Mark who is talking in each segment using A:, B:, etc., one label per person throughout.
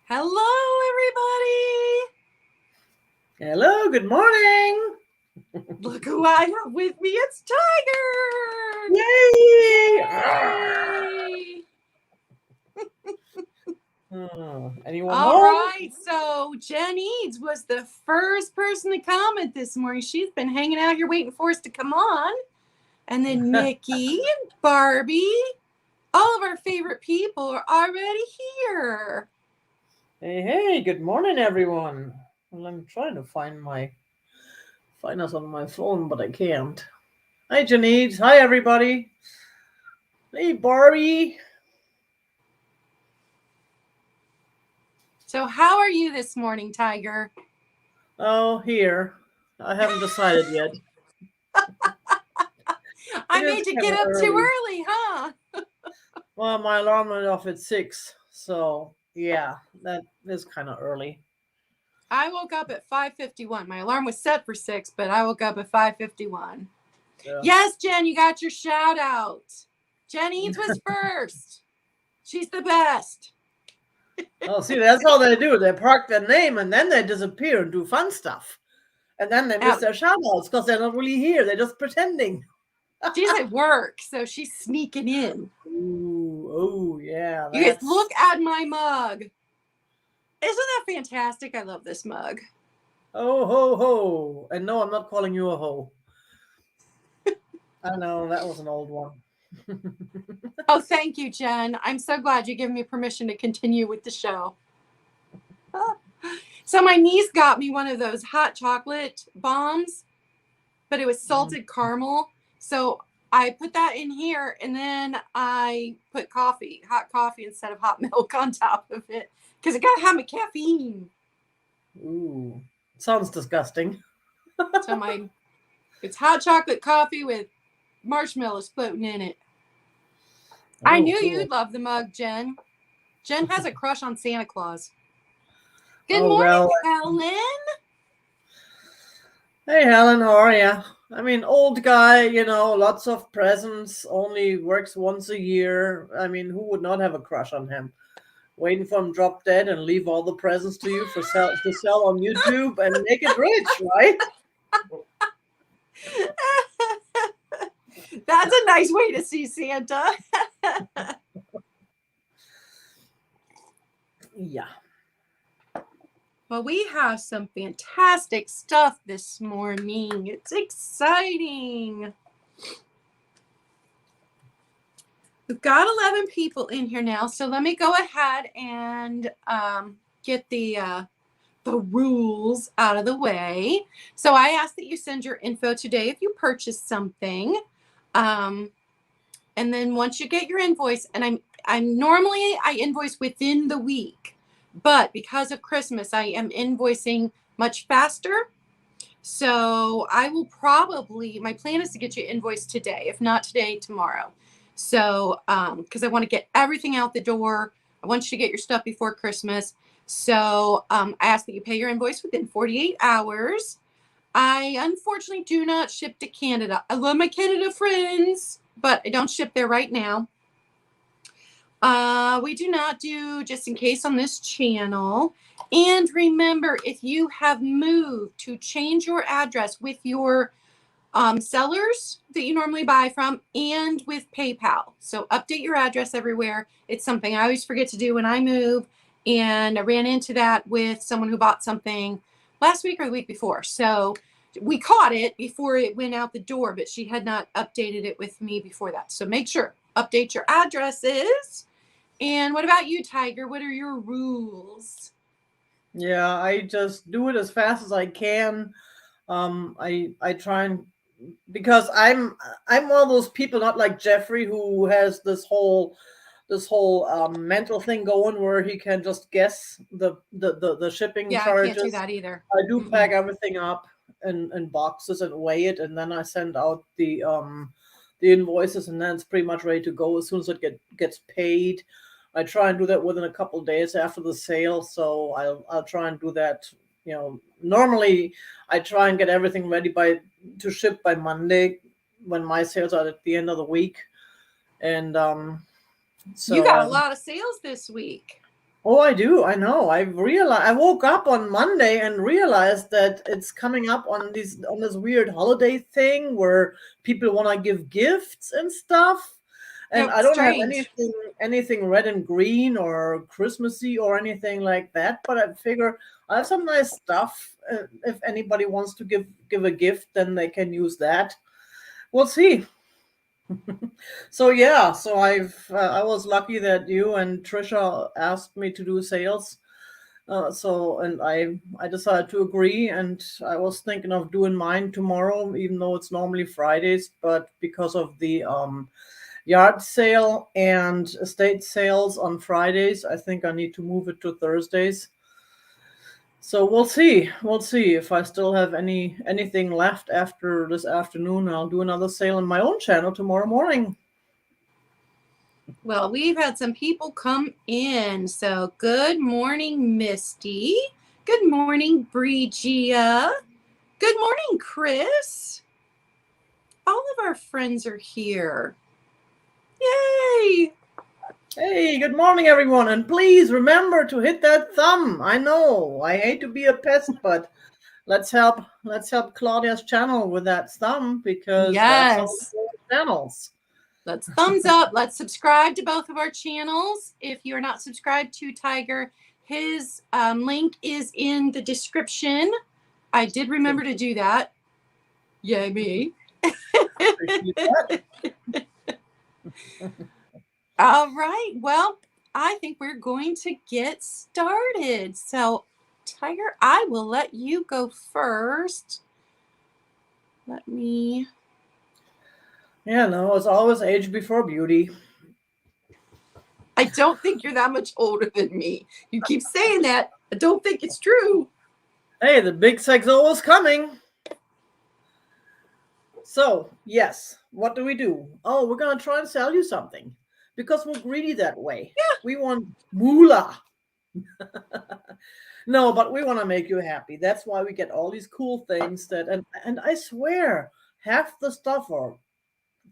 A: Hello, everybody.
B: Hello, good morning.
A: Look who I have with me. It's Tiger.
B: Yay! Anyone
A: All
B: home?
A: right. So Jen Eads was the first person to comment this morning. She's been hanging out here waiting for us to come on. And then Nikki and Barbie, all of our favorite people are already here.
B: Hey, good morning, everyone. Well, I'm trying to find us on my phone, but I can't. Hi, Janice. Hi, everybody. Hey, Barbie.
A: So how are you this morning, Tiger?
B: Oh, here. I haven't decided yet.
A: I made you get up too early, huh?
B: Well, my alarm went off at 6, so yeah, that is kind of early.
A: I woke up at 5:51. My alarm was set for 6, but I woke up at 5:51. Yeah. Yes, Jen, you got your shout out. Jen Eads was first. She's the best.
B: Oh, see, that's all they do. They park their name and then they disappear and do fun stuff. And then they miss their shout outs because they're not really here. They're just pretending.
A: She's at work, so she's sneaking in.
B: Ooh, oh, yeah.
A: You guys, look at my mug. Isn't that fantastic? I love this mug.
B: Oh, ho, ho. And no, I'm not calling you a hoe. I know, that was an old one.
A: Oh, thank you, Jen. I'm so glad you gave me permission to continue with the show. So my niece got me one of those hot chocolate bombs, but it was salted caramel. So I put that in here, and then I put hot coffee instead of hot milk on top of it because it got to have my caffeine.
B: Ooh, sounds disgusting.
A: So it's hot chocolate coffee with marshmallows floating in it. Oh, I knew you'd love the mug, Jen. Jen has a crush on Santa Claus. Good morning, Helen.
B: Hey, Helen, how are you? I mean, old guy, lots of presents, only works once a year. I mean, who would not have a crush on him? Waiting for him drop dead and leave all the presents to you to sell on YouTube and make it rich, right?
A: That's a nice way to see Santa.
B: Yeah.
A: Well, we have some fantastic stuff this morning. It's exciting. We've got 11 people in here now, so let me go ahead and get the rules out of the way. So I ask that you send your info today if you purchase something. And then once you get your invoice, and I invoice within the week. But because of Christmas, I am invoicing much faster. So I will my plan is to get you invoiced today. If not today, tomorrow. So, because I want to get everything out the door. I want you to get your stuff before Christmas. So I ask that you pay your invoice within 48 hours. I unfortunately do not ship to Canada. I love my Canada friends, but I don't ship there right now. We do not do just in case on this channel. And remember, if you have moved, to change your address with your sellers that you normally buy from and with PayPal. So update your address everywhere. It's something I always forget to do when I move. And I ran into that with someone who bought something last week or the week before. So we caught it before it went out the door, but she had not updated it with me before that. So make sure, update your addresses. And what about you, Tiger? What are your rules?
B: Yeah, I just do it as fast as I can. I try and, because I'm one of those people, not like Jeffrey, who has this whole mental thing going where he can just guess the shipping charges.
A: I can't do that either.
B: I do pack everything up in boxes and weigh it, and then I send out the invoices, and then it's pretty much ready to go as soon as it gets paid. I try and do that within a couple of days after the sale, so I'll try and do that. Normally I try and get everything ready to ship by Monday when my sales are at the end of the week. And so
A: you got a lot of sales this week.
B: Oh, I do. I know. I woke up on Monday and realized that it's coming up on this weird holiday thing where people want to give gifts and stuff. And
A: Yeah,
B: I don't have
A: strange.
B: anything red and green or Christmassy or anything like that. But I figure I have some nice stuff. If anybody wants to give a gift, then they can use that. We'll see. So yeah, so I was lucky that you and Trisha asked me to do sales. And I decided to agree, and I was thinking of doing mine tomorrow, even though it's normally Fridays, but because of the yard sale and estate sales on Fridays, I think I need to move it to Thursdays. So we'll see. We'll see if I still have anything left after this afternoon. I'll do another sale on my own channel tomorrow morning.
A: Well, we've had some people come in. So good morning, Misty. Good morning, Bridgia. Good morning, Chris. All of our friends are here. Yay!
B: Hey, good morning, everyone. And please remember to hit that thumb. I know I hate to be a pest, but let's help Claudia's channel with that thumb because that's all
A: Yes.
B: channels.
A: Let's thumbs up. Let's subscribe to both of our channels. If you're not subscribed to Tiger, his link is in the description. I did remember to do that. Yay, me. All right. Well, I think we're going to get started. So, Tiger, I will let you go first. Let me.
B: Yeah, no, it's always age before beauty.
A: I don't think you're that much older than me. You keep saying that. I don't think it's true.
B: Hey, the big sexo is coming. So, yes, what do we do? Oh, we're going to try and sell you something because we're greedy that way.
A: Yeah.
B: We want moolah. No, but we want to make you happy. That's why we get all these cool things and I swear half the stuff or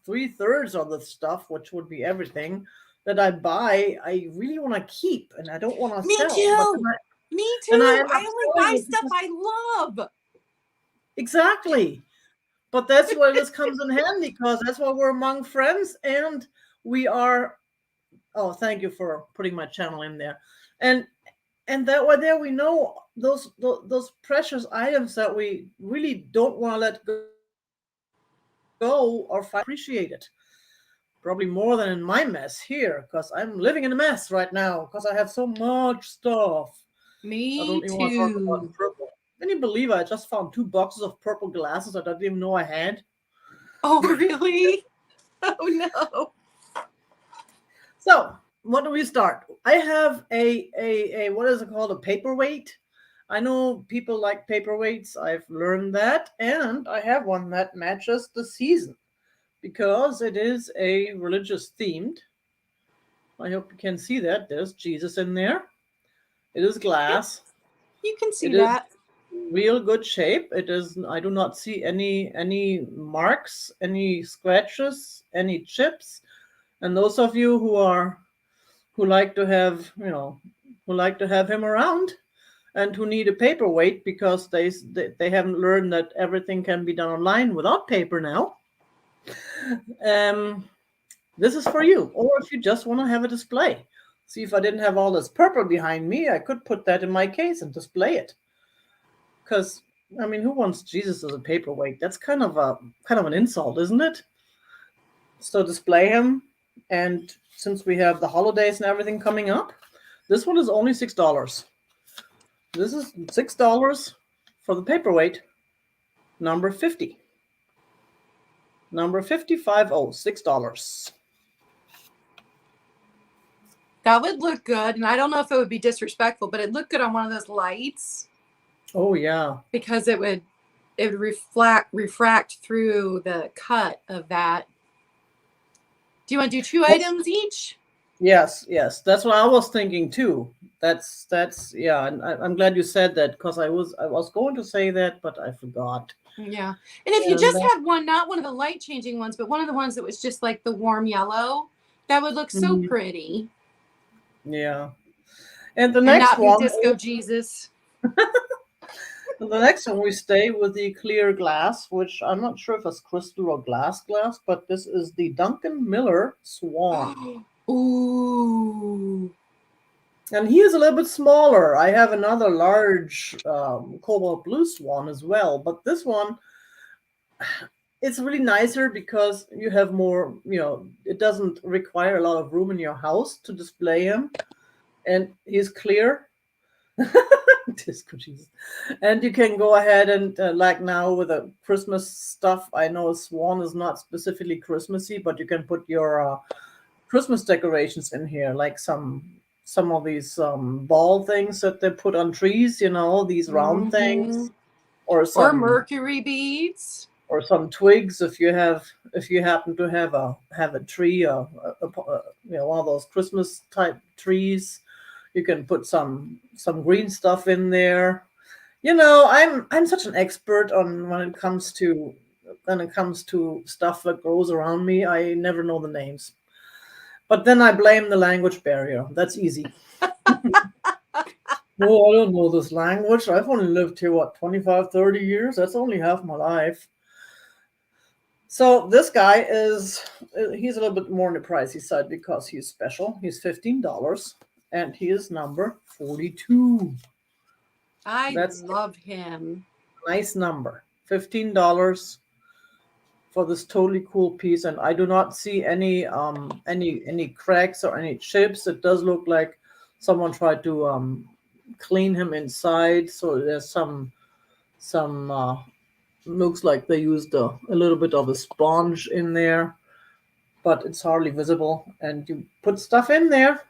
B: 3/3 of the stuff, which would be everything that I buy, I really want to keep and I don't want to
A: Me
B: sell.
A: too. Me too.
B: Then I end
A: I
B: up
A: only
B: selling
A: buy
B: it
A: stuff
B: because-
A: I love.
B: Exactly. But that's where this comes in handy because that's why we're among friends and we are. Oh, thank you for putting my channel in there. And that way there we know those precious items that we really don't want to let go or appreciate it. Probably more than in my mess here because I'm living in a mess right now because I have so much stuff. I
A: Me
B: don't even want to talk about
A: too.
B: purple. Can you believe I just found 2 boxes of purple glasses I didn't even know I had?
A: Oh, really? Oh, no.
B: So, what do we start? I have a what is it called? A paperweight. I know people like paperweights. I've learned that, and I have one that matches the season because it is a religious themed. I hope you can see that. There's Jesus in there. It is glass.
A: You can see
B: It is
A: that.
B: real good shape. It is. I do not see any marks, any scratches, any chips. And those of you who like to have who like to have him around and who need a paperweight because they haven't learned that everything can be done online without paper now, this is for you. Or if you just want to have a display, see, if I didn't have all this purple behind me, I could put that in my case and display it. Because I mean, who wants Jesus as a paperweight? That's kind of an insult, isn't it? So display him. And since we have the holidays and everything coming up, this one is only $6. This is $6 for the paperweight, number 50. Number 55, $6.
A: That would look good. And I don't know if it would be disrespectful, but it'd look good on one of those lights.
B: Oh, yeah.
A: Because it would refract through the cut of that. Do you want to do 2 items each?
B: Yes. That's what I was thinking too. That's yeah. And I'm glad you said that because I was going to say that, but I forgot.
A: Yeah. And if you just had one, not one of the light changing ones, but one of the ones that was just like the warm yellow, that would look so pretty.
B: Yeah. And the
A: And
B: next
A: not be
B: one,
A: Disco Jesus.
B: the next one we stay with the clear glass, which I'm not sure if it's crystal or glass, but this is the Duncan Miller Swan.
A: Ooh.
B: And he is a little bit smaller. I have another large cobalt blue Swan as well, but this one, it's really nicer because you have more, it doesn't require a lot of room in your house to display him. And he's clear. Disco Jesus. And you can go ahead and like now with the Christmas stuff. I know Swan is not specifically Christmassy, but you can put your Christmas decorations in here, like some of these ball things that they put on trees. These round things, or
A: Or
B: some
A: mercury beads.
B: or some twigs if you happen to have a tree, one of those Christmas type trees. You can put some green stuff in there. I'm such an expert on when it comes to stuff that grows around me. I never know the names. But then I blame the language barrier. That's easy. No, I don't know this language. I've only lived here, 25, 30 years? That's only half my life. So this guy he's a little bit more on the pricey side because he's special. He's $15 and he is number 42. That's
A: love him.
B: a nice number. $15 for this totally cool piece, and I do not see any cracks or any chips. It does look like someone tried to clean him inside, so there's some looks like they used a little bit of a sponge in there, but it's hardly visible. And you put stuff in there.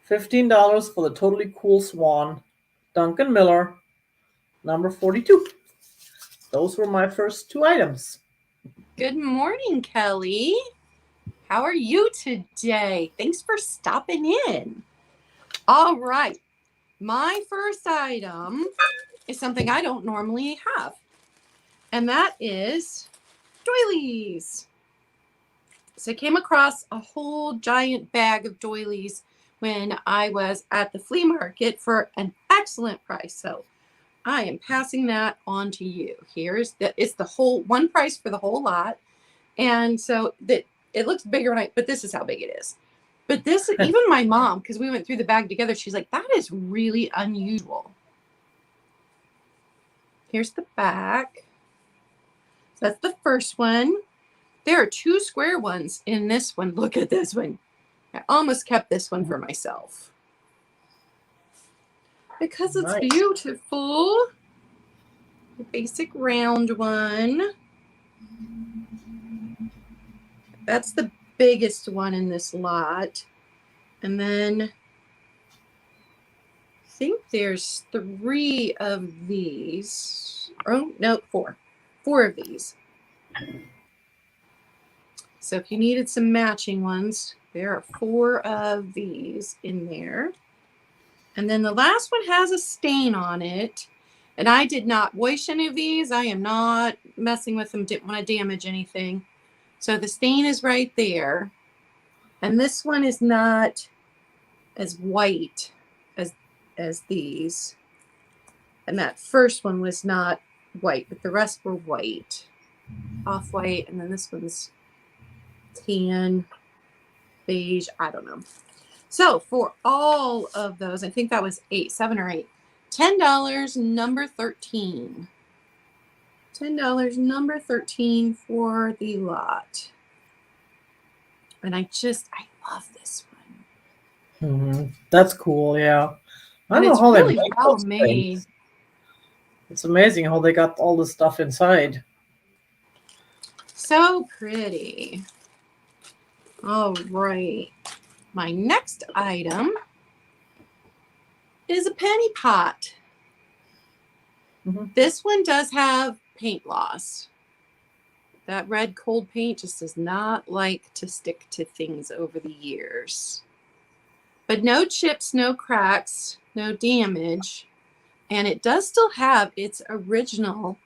B: $15 for the totally cool Swan, Duncan Miller, number 42. Those were my first two items.
A: Good morning, Kelly. How are you today? Thanks for stopping in. All right. My first item is something I don't normally have, and that is doilies. So I came across a whole giant bag of doilies when I was at the flea market for an excellent price. So I am passing that on to you. It's the whole one price for the whole lot. And so that it looks bigger but this is how big it is. But this, even my mom, because we went through the bag together, she's like, that is really unusual. Here's the back. So that's the first one. There are two square ones in this one. Look at this one. I almost kept this one for myself because it's
B: Nice.
A: beautiful. The basic round one. That's the biggest one in this lot. And then I think there's 3 of these. Oh, no, 4. 4 of these. So if you needed some matching ones, there are 4 of these in there. And then the last one has a stain on it. And I did not wash any of these. I am not messing with them. Didn't want to damage anything. So the stain is right there. And this one is not as white as these. And that first one was not white, but the rest were white. Off-white. And then this one's tan, beige, I don't know. So for all of those, I think that was 7 or 8. $10, number 13. $10, number 13 for the lot. And I love this one.
B: Mm-hmm. That's cool, yeah. I
A: And
B: don't
A: it's
B: know how
A: really
B: they make
A: well
B: those
A: made.
B: things. It's amazing how they got all this stuff inside.
A: So pretty. All right. My next item is a penny pot.
B: Mm-hmm.
A: This one does have paint loss. That red cold paint just does not like to stick to things over the years. But no chips, no cracks, no damage. And it does still have its original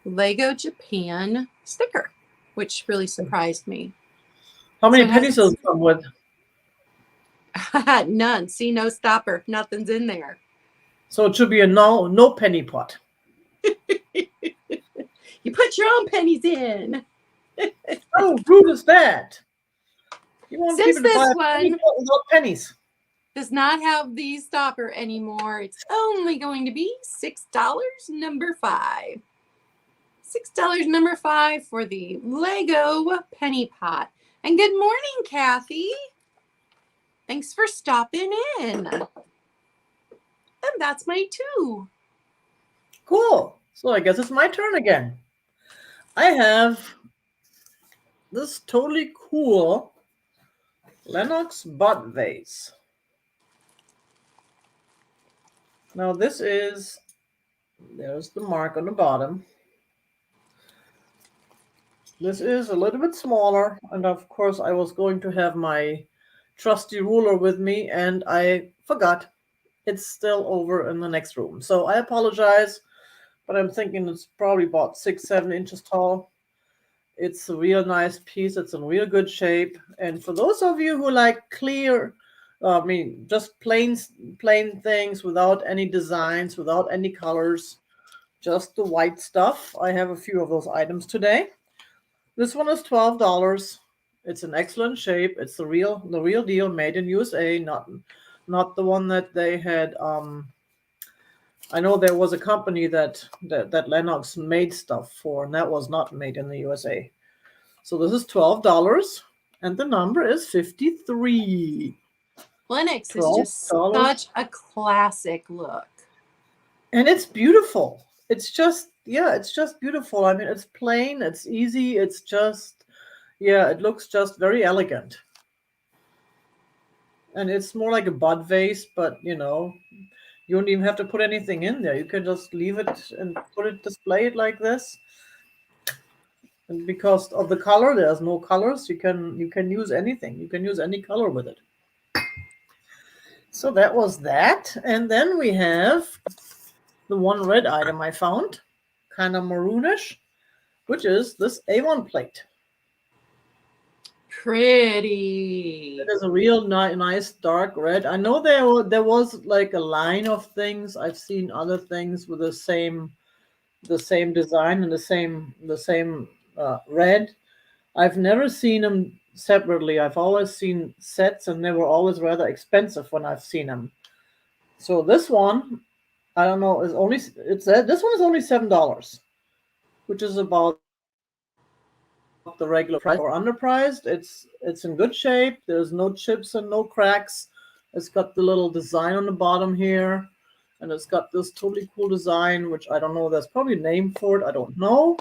A: Lego Japan sticker, which really surprised me.
B: How many
A: So it has
B: pennies does it come with?
A: None. See, no stopper. Nothing's in there.
B: So it should be a no penny pot.
A: You put your own pennies in.
B: How rude is that? You want
A: Since
B: people to buy
A: this
B: a penny
A: one
B: pot without pennies.
A: does not have the stopper anymore, it's only going to be $6, number 5. $6, number 5 for the Lego penny pot. And good morning, Kathy. Thanks for stopping in. And that's my 2.
B: Cool. So I guess it's my turn again. I have this totally cool Lennox Bud Vase. Now this is, there's the mark on the bottom. This is a little bit smaller, and of course I was going to have my trusty ruler with me, and I forgot. It's still over in the next room. So I apologize, but I'm thinking it's probably about 6-7 inches tall. It's a real nice piece. It's in real good shape. And for those of you who like clear, just plain things without any designs, without any colors, just the white stuff, I have a few of those items today. This one is $12. It's in excellent shape. It's the real deal, made in USA, not the one that they had. I know there was a company that Lennox made stuff for, and that was not made in the USA. So this is $12, and the number is 53.
A: Lennox is just such a classic look.
B: And it's beautiful. It's just beautiful. I mean, it's plain, it's easy, it's just, it looks just very elegant. And it's more like a Bud vase, but you don't even have to put anything in there. You can just leave it and display it like this. And because of the color, there's no colors. You can use anything. You can use any color with it. So that was that. And then we have the one red item I found, kind of maroonish, which is this Avon Plate.
A: Pretty.
B: It is a real nice dark red. I know there was like a line of things. I've seen other things with the same design and the same red. I've never seen them separately. I've always seen sets, and they were always rather expensive when I've seen them. So this one, I don't know, this one is only $7, which is about the regular price or underpriced. It's in good shape. There's no chips and no cracks. It's got the little design on the bottom here, and it's got this totally cool design, which I don't know. There's probably a name for it. I don't know,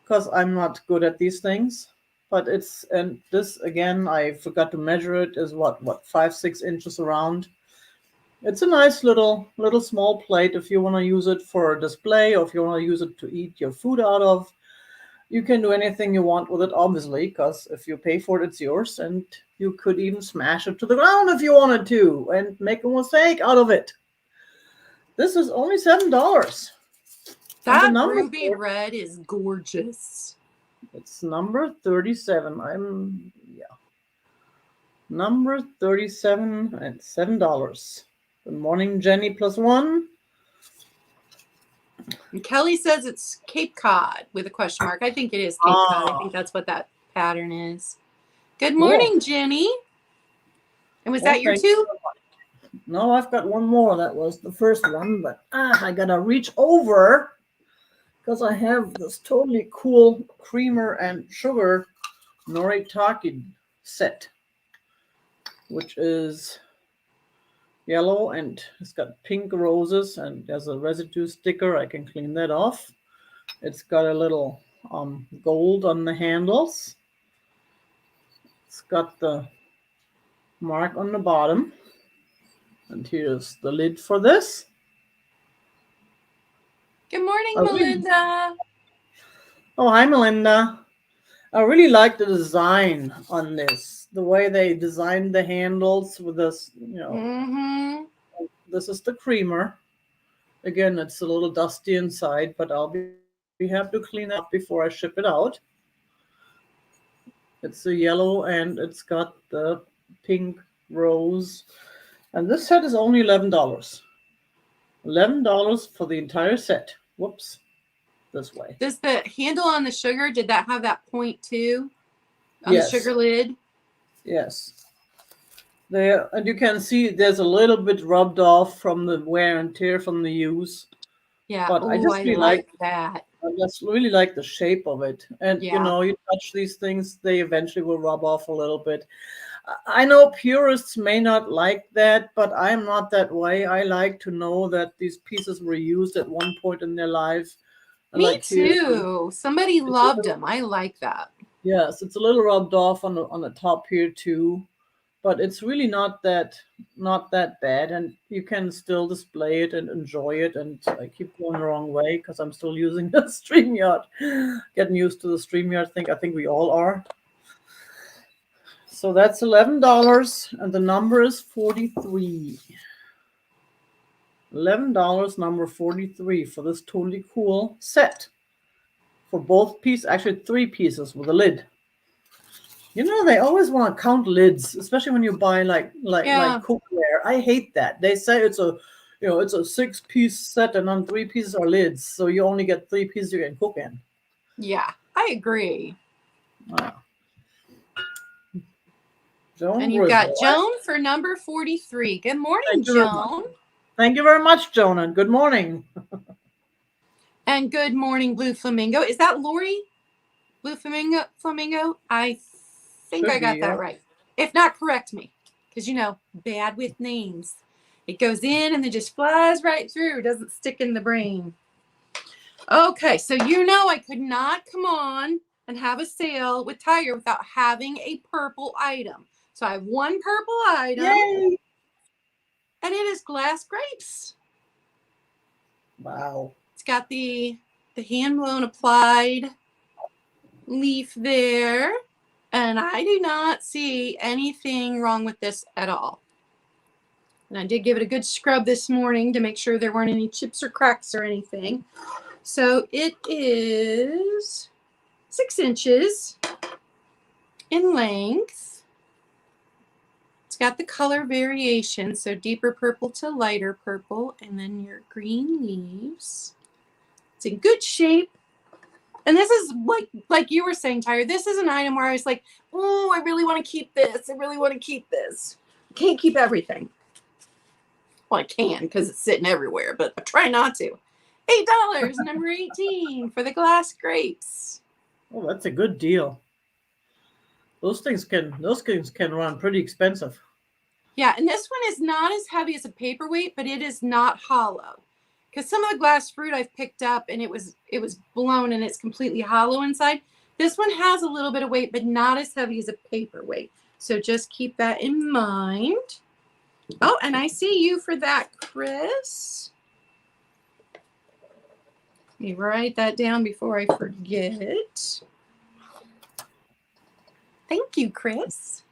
B: because I'm not good at these things. But this again, I forgot to measure it, is what 5-6 inches around. It's a nice little small plate if you want to use it for a display, or if you want to use it to eat your food out of. You can do anything you want with it, obviously, because if you pay for it, it's yours, and you could even smash it to the ground if you wanted to and make a mosaic out of it. This is only $7.
A: That ruby red is gorgeous.
B: It's number 37. Number 37 and $7. Good morning, Jenny +1.
A: And Kelly says it's Cape Cod with a question mark. I think it is Cape Cod. I think that's what that pattern is. Good morning, Jenny. And was that your 2?
B: No, I've got one more. That was the first one, but I gotta reach over because I have this totally cool creamer and sugar noritake set, which is yellow, and it's got pink roses, and there's a residue sticker. I can clean that off. It's got a little gold on the handles. It's got the mark on the bottom, and here's the lid for this.
A: Good morning, Melinda.
B: Oh, hi, Melinda. I really like the design on this. The way they designed the handles with this, This is the creamer. Again, it's a little dusty inside, but I'll be happy to clean it up before I ship it out. It's a yellow, and it's got the pink rose. And this set is only $11. $11 for the entire set. Whoops. This way.
A: Does the handle on the sugar, did that have that point too? On
B: Yes.
A: the sugar lid?
B: Yes. There, and you can see there's a little bit rubbed off from the wear and tear from the use.
A: Yeah.
B: But
A: Oh,
B: I just
A: I
B: really
A: like that.
B: I just really like the shape of it. And you
A: Yeah.
B: know, you touch these things, they eventually will rub off a little bit. I know purists may not like that, but I'm not that way. I like to know that these pieces were used at one point in their lives. And
A: Me
B: like here,
A: too. Somebody loved them. I like that.
B: yes, it's a little rubbed off on the top here too, but it's really not that bad, and you can still display it and enjoy it. And I keep going the wrong way because I'm still using the StreamYard, getting used to the StreamYard thing. I think we all are. So that's $11, and the number is 43. $11, number 43 for this totally cool set. For both pieces, actually 3 pieces with a lid. You know, they always want to count lids, especially when you buy like cookware. I hate that. They say it's a 6-piece set and then 3 pieces are lids, so you only get 3 pieces you can cook in.
A: Yeah, I agree.
B: Joan
A: And you've got
B: Griswold.
A: Joan for number 43. Good morning, Joan.
B: Thank you very much, Joan, and good morning.
A: And good morning, Blue Flamingo. Is that Lori? Blue Flamingo? I think
B: Should
A: I got
B: be,
A: that
B: yeah.
A: right. If not, correct me. Because, you know, bad with names. It goes in and then just flies right through. Doesn't stick in the brain. Okay, so you know I could not come on and have a sale with Tiger without having a purple item. So I have one purple item.
B: Yay!
A: And it is glass grapes.
B: Wow.
A: It's got the hand blown applied leaf there. And I do not see anything wrong with this at all. And I did give it a good scrub this morning to make sure there weren't any chips or cracks or anything. So it is 6 inches in length. It's got the color variation, so deeper purple to lighter purple, and then your green leaves. It's in good shape. And this is like you were saying, Tyra, this is an item where I was like, oh, I really want to keep this. I really want to keep this. I can't keep everything. Well, I can because it's sitting everywhere, but I try not to. $8, number 18 for the glass grapes.
B: Oh, that's a good deal. Those things can run pretty expensive.
A: Yeah, and this one is not as heavy as a paperweight, but it is not hollow. Because some of the glass fruit I've picked up and it was blown and it's completely hollow inside. This one has a little bit of weight, but not as heavy as a paperweight. So just keep that in mind. Oh, and I see you for that, Chris. Let me write that down before I forget. Thank you, Chris.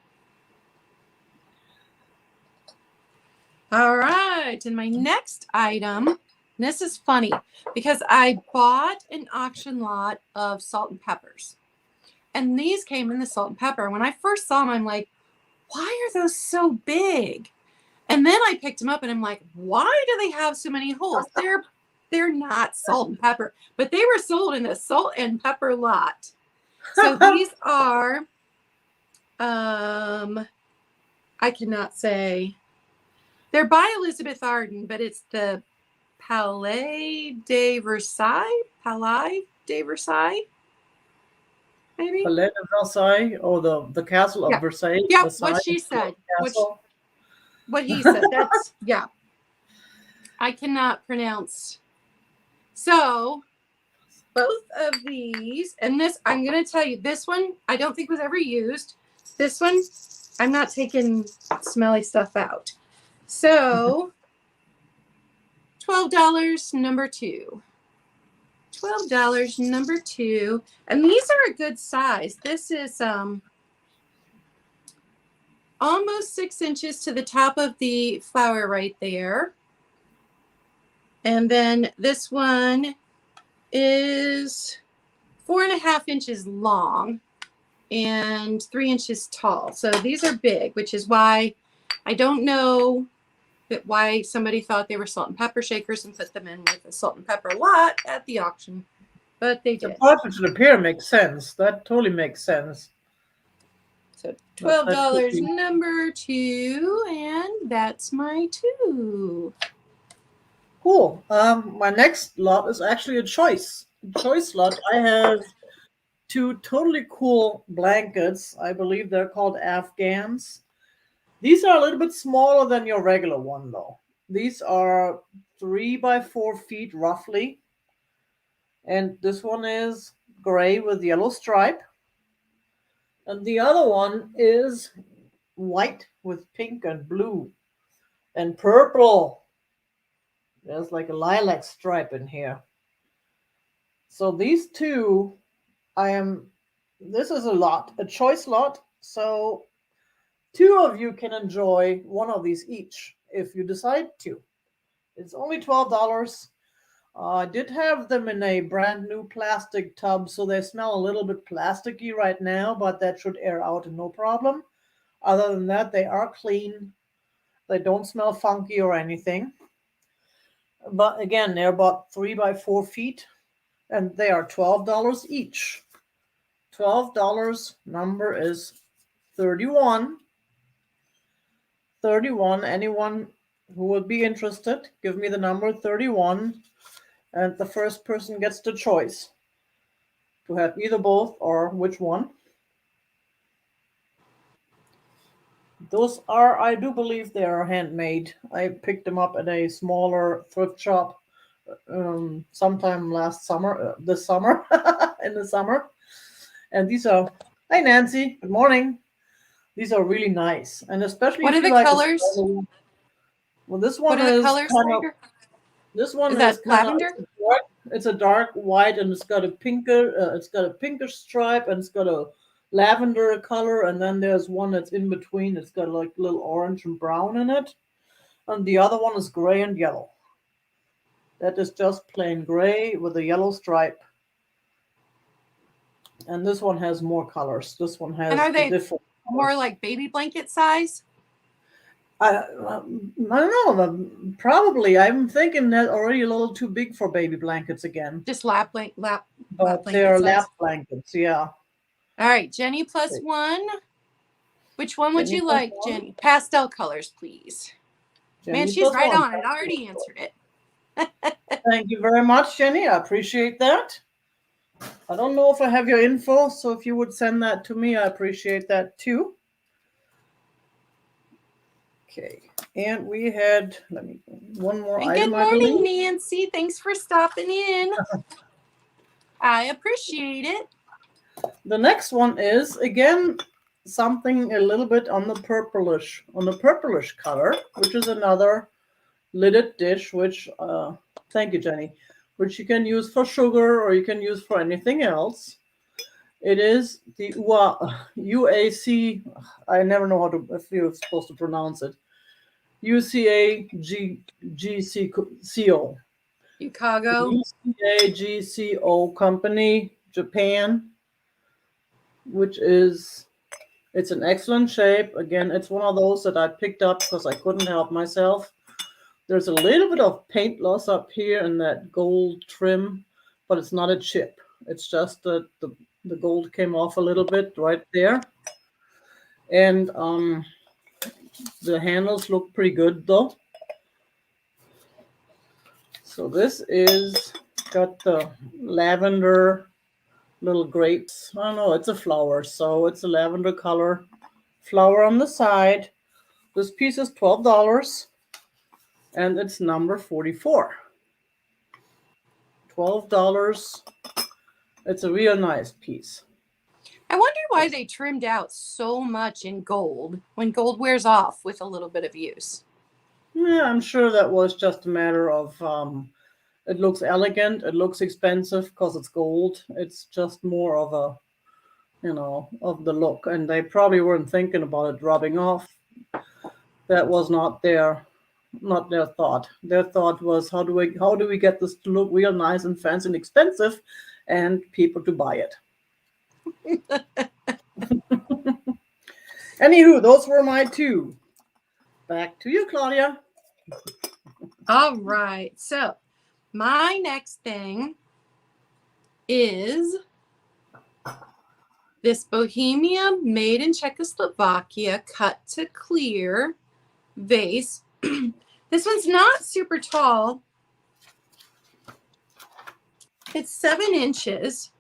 A: All right, and my next item, this is funny because I bought an auction lot of salt and peppers. And these came in the salt and pepper. When I first saw them, I'm like, why are those so big? And then I picked them up and I'm like, why do they have so many holes? They're not salt and pepper, but they were sold in a salt and pepper lot. So these are, I cannot say. They're by Elizabeth Arden, but it's the Palais de Versailles. Maybe?
B: Palais de Versailles, or the castle of Versailles.
A: Yeah,
B: Versailles,
A: what she said. What he
B: he
A: said. That's, yeah. I cannot pronounce. So, both of these, and this, I'm going to tell you, this one, I don't think was ever used. This one, I'm not taking smelly stuff out. So, $12, number 2. $12, number 2. And these are a good size. This is almost 6 inches to the top of the flower right there. And then this one is 4.5 inches long and 3 inches tall. So these are big, which is why I don't know why somebody thought they were salt and pepper shakers and put them in with a salt and pepper lot at the auction, but they
B: The
A: did.
B: purpose of the pear makes sense. That totally makes sense.
A: So
B: That could
A: $12
B: be.
A: number 2, and that's my 2.
B: Cool. My next lot is actually a choice lot. I have 2 totally cool blankets. I believe they're called Afghans. These are a little bit smaller than your regular one, though. These are 3 by 4 feet roughly. And this one is gray with yellow stripe. And the other one is white with pink and blue and purple. There's like a lilac stripe in here. So these 2, this is a choice lot. So 2 of you can enjoy one of these each if you decide to. It's only $12. I did have them in a brand new plastic tub, so they smell a little bit plasticky right now, but that should air out no problem. Other than that, they are clean. They don't smell funky or anything. But again, they're about 3 by 4 feet, and they are $12 each. $12 number is 31. 31. Anyone who would be interested, give me the number 31, and the first person gets the choice to have either both or which one. Those are, I do believe they are handmade. I picked them up at a smaller thrift shop sometime this summer, in the summer. And these are, hi Nancy, good morning. These are really nice, and especially
A: What
B: if
A: are
B: you
A: the
B: like.
A: colors?
B: Well, this one
A: What are the
B: is
A: colors,
B: kind of.
A: Tiger?
B: This one
A: Is
B: is
A: that
B: kind of.
A: lavender?
B: It's a dark white, and it's got a pinkish stripe, and it's got a lavender color, and then there's one that's in between. It's got like a little orange and brown in it, and the other one is gray and yellow. That is just plain gray with a yellow stripe. And this one has more colors. This one has
A: And are they
B: different
A: more
B: colors.
A: like baby blanket size?
B: I don't know. Probably. I'm thinking that already a little too big for baby blankets again.
A: Just lap
B: But
A: blanket
B: they're
A: size.
B: lap blankets, yeah.
A: All right, Jenny plus 1. Which one would
B: Jenny
A: you
B: plus
A: like,
B: 1.
A: Jenny? Pastel colors, please.
B: Jenny
A: Man, she's
B: plus
A: right
B: 1.
A: on it. I already answered it.
B: Thank you very much, Jenny. I appreciate that. I don't know if I have your info, so if you would send that to me, I appreciate that too. Okay, and we had, one more
A: And
B: item,
A: good
B: I
A: morning,
B: believe.
A: Nancy. Thanks for stopping in. I appreciate it.
B: The next one is, again, something a little bit on the purplish color, which is another lidded dish, which, thank you, Jenny, which you can use for sugar or you can use for anything else. It is the UAC, I never know if you're supposed to pronounce it, UCAGCO.
A: Chicago.
B: UCAGCO company, Japan, which is, it's an excellent shape. Again, it's one of those that I picked up because I couldn't help myself. There's a little bit of paint loss up here in that gold trim, but it's not a chip. It's just that the gold came off a little bit right there. And the handles look pretty good though. So this is got the lavender little grapes. I don't know, it's a flower, so it's a lavender color flower on the side. This piece is $12 and it's number 44. $12. It's a real nice piece.
A: I wonder why they trimmed out so much in gold when gold wears off with a little bit of use.
B: Yeah, I'm sure that was just a matter of it looks elegant, it looks expensive because it's gold. It's just more of a, of the look. And they probably weren't thinking about it rubbing off. That was not their thought. Their thought was, how do we get this to look real nice and fancy and expensive and people to buy it. Anywho, those were my 2. Back to you, Claudia.
A: All right. So my next thing is this Bohemia made in Czechoslovakia cut to clear vase. This one's not super tall. It's 7 inches.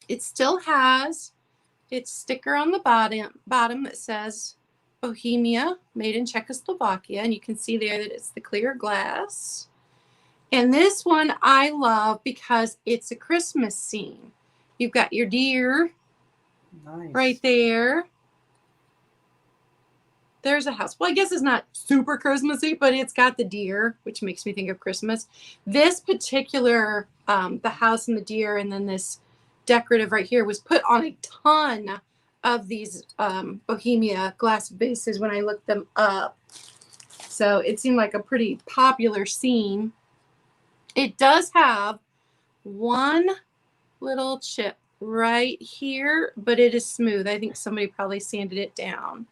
A: It still has its sticker on the bottom that says Bohemia made in Czechoslovakia. And you can see there that it's the clear glass. And this one I love because it's a Christmas scene. You've got your deer right there. There's a house. Well, I guess it's not super Christmassy, but it's got the deer, which makes me think of Christmas. This particular, the house and the deer, and then this decorative right here was put on a ton of these Bohemia glass vases when I looked them up. So it seemed like a pretty popular scene. It does have one little chip right here, but it is smooth. I think somebody probably sanded it down.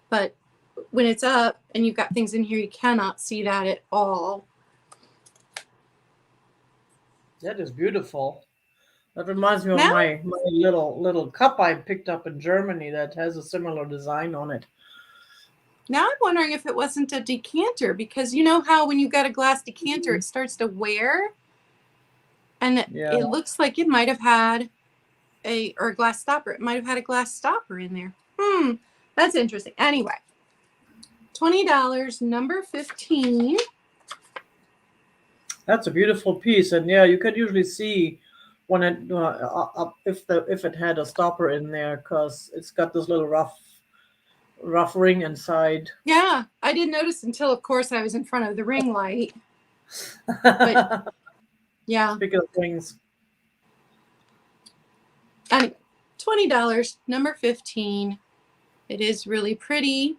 A: But when it's up and you've got things in here, you cannot see that at all.
B: That is beautiful. That reminds me of my little cup I picked up in Germany that has a similar design on it.
A: Now I'm wondering if it wasn't a decanter, because you know how when you got a glass decanter, it starts to wear, and it looks like it might have had a glass stopper. It might have had a glass stopper in there. That's interesting. Anyway, $20, number 15.
B: That's a beautiful piece, and yeah, you can usually see when it if it had a stopper in there, because it's got this little rough ring inside.
A: Yeah, I didn't notice until, of course, I was in front of the ring light. But yeah.
B: Speaking of rings.
A: Anyway, $20, number 15. It is really pretty,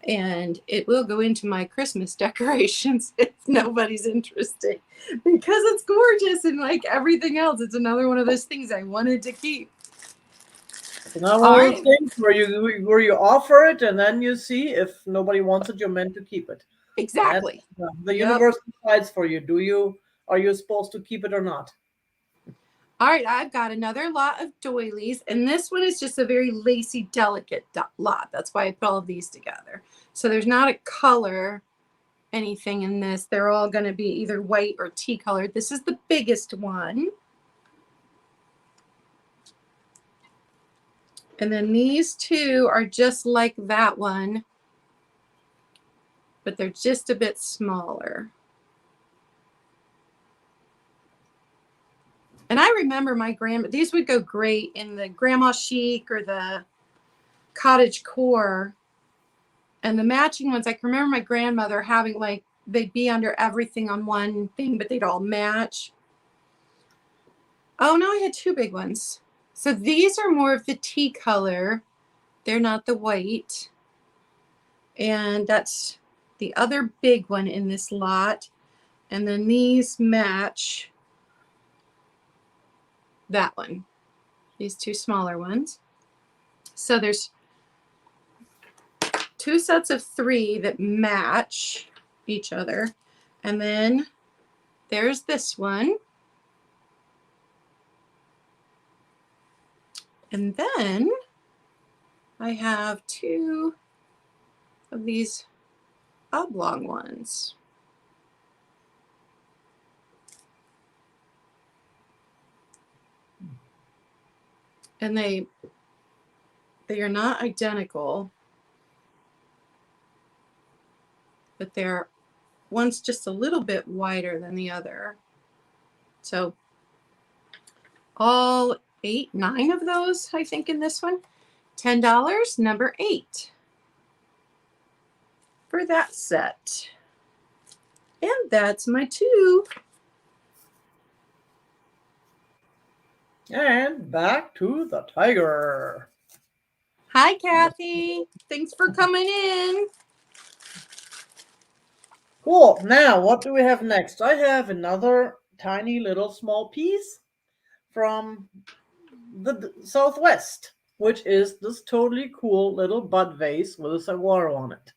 A: and it will go into my Christmas decorations if nobody's interested, because it's gorgeous, and like everything else, it's another one of those things I wanted to keep.
B: It's another one of those things where you offer it, and then you see if nobody wants it, you're meant to keep it.
A: Exactly.
B: The universe decides for you. Are you supposed to keep it or not?
A: All right, I've got another lot of doilies, and this one is just a very lacy, delicate lot. That's why I put all of these together. So there's not a color, anything in this. They're all going to be either white or tea colored. This is the biggest one. And then these two are just like that one, but they're just a bit smaller. And I remember my grandma, these would go great in the grandma chic or the cottage core. And the matching ones, I can remember my grandmother having, like, they'd be under everything on one thing, but they'd all match. Oh, no, I had 2 big ones. So these are more of the tea color. They're not the white. And that's the other big one in this lot. And then these match that one, these 2 smaller ones. So there's 2 sets of 3 that match each other. And then there's this one. And then I have 2 of these oblong ones. And they are not identical, but they're one's just a little bit wider than the other. So all 8, 9 of those, I think, in this one. $10, number 8 for that set. And that's my 2.
B: And back to the tiger.
A: Hi, Kathy. Thanks for coming in.
B: Cool. Now, what do we have next? I have another tiny little small piece from the Southwest. which is this totally cool little Bud Vase with a saguaro on it.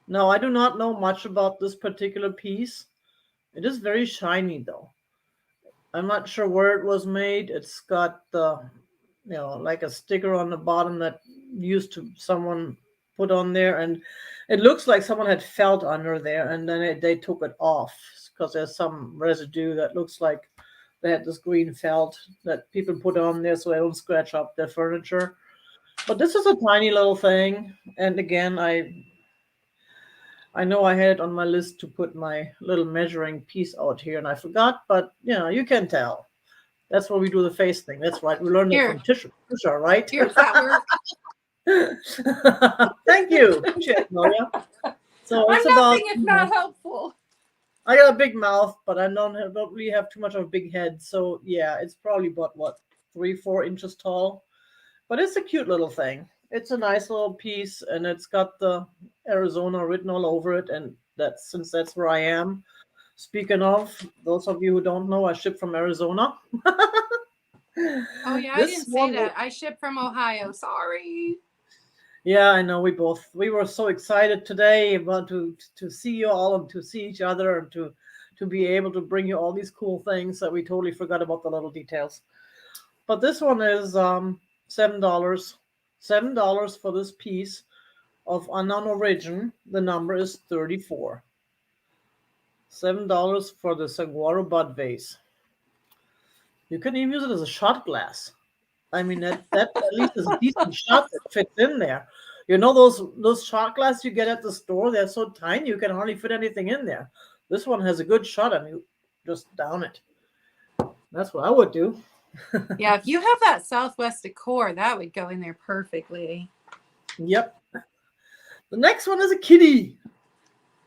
B: Now, I do not know much about this particular piece. It is very shiny, though. I'm not sure where it was made. It's got like a sticker on the bottom that used to someone put on there, and it looks like someone had felt under there, and then they took it off because there's some residue that looks like they had this green felt that people put on there so they don't scratch up their furniture. But this is a tiny little thing, and again, I know I had it on my list to put my little measuring piece out here, and I forgot, but you can tell. That's where we do the face thing. That's right. We learned it from Tisha, right?
A: Here's that work.
B: Thank you. Appreciate it, Claudia. So
A: I'm
B: it's
A: nothing if not helpful.
B: I got a big mouth, but I don't really have too much of a big head. So yeah, it's probably about 3-4 inches tall. But it's a cute little thing. It's a nice little piece, and it's got the Arizona written all over it, and since that's where I am. Speaking of, those of you who don't know, I ship from Arizona.
A: Oh yeah, I didn't say that. I ship from Ohio. Sorry.
B: Yeah, I know. We were so excited today about to see you all and to see each other and to be able to bring you all these cool things that we totally forgot about the little details. But this one is $7. $7 for this piece of unknown origin. The number is 34. $7 for the saguaro Bud Vase. You can even use it as a shot glass. I mean, that at least is a decent shot that fits in there. You know those shot glasses you get at the store? They're so tiny you can hardly fit anything in there. This one has a good shot, and you just down it. That's what I would do.
A: Yeah, if you have that Southwest decor, that would go in there perfectly.
B: Yep. The next one is a kitty.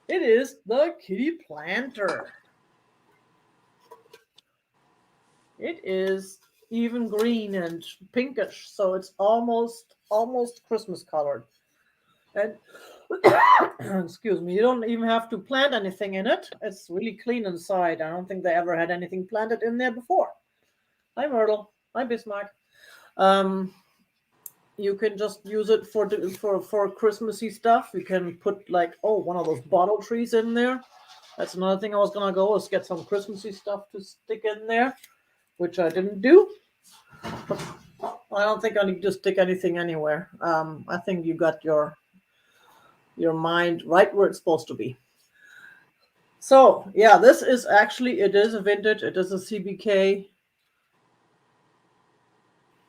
B: It is the kitty planter. It is even green and pinkish, so it's almost Christmas colored. And excuse me, you don't even have to plant anything in it. It's really clean inside. I don't think they ever had anything planted in there before. Hi Myrtle. Hi Bismarck. You can just use it for Christmassy stuff. You can put one of those bottle trees in there. That's another thing I was gonna go is get some Christmassy stuff to stick in there, which I didn't do. But I don't think I need to stick anything anywhere. I think you got your mind right where it's supposed to be. So yeah, this is it is a vintage. It is a CBK.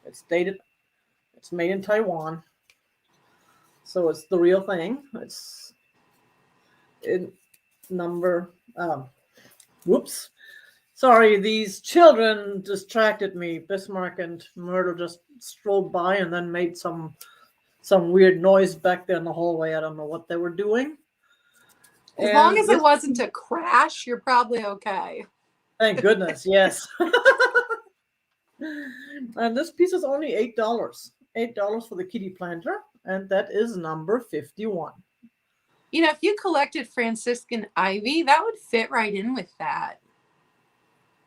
B: It's dated. It's made in Taiwan. So it's the real thing. It's in number. Whoops. Sorry, these children distracted me. Bismarck and Myrtle just strolled by and then made some weird noise back there in the hallway. I don't know what they were doing.
A: As long as it wasn't a crash, you're probably okay.
B: Thank goodness, yes. And this piece is only $8. $8 for the kitty planter, and that is number 51.
A: If you collected Franciscan ivy, that would fit right in with that.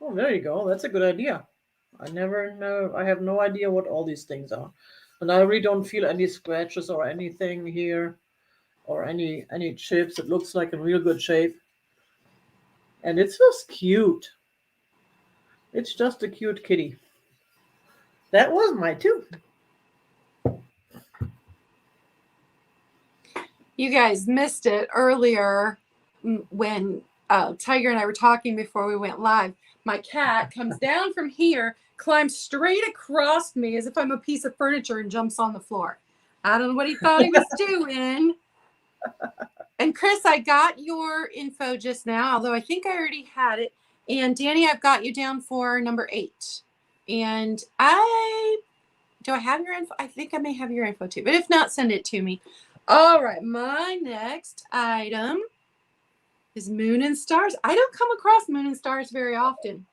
B: Oh, there you go. That's a good idea. I never know. I have no idea what all these things are. And I really don't feel any scratches or anything here or any chips. It looks like in real good shape. And it's just cute. It's just a cute kitty. That was my two.
A: You guys missed it earlier when Tiger and I were talking before we went live. My cat comes down from here, climbs straight across me as if I'm a piece of furniture and jumps on the floor. I don't know what he thought he was doing. And Chris, I got your info just now, although I think I already had it. And Danny, I've got you down for number 8. And do I have your info? I think I may have your info too, but if not, send it to me. All right, my next item is Moon and Stars. I don't come across Moon and Stars very often,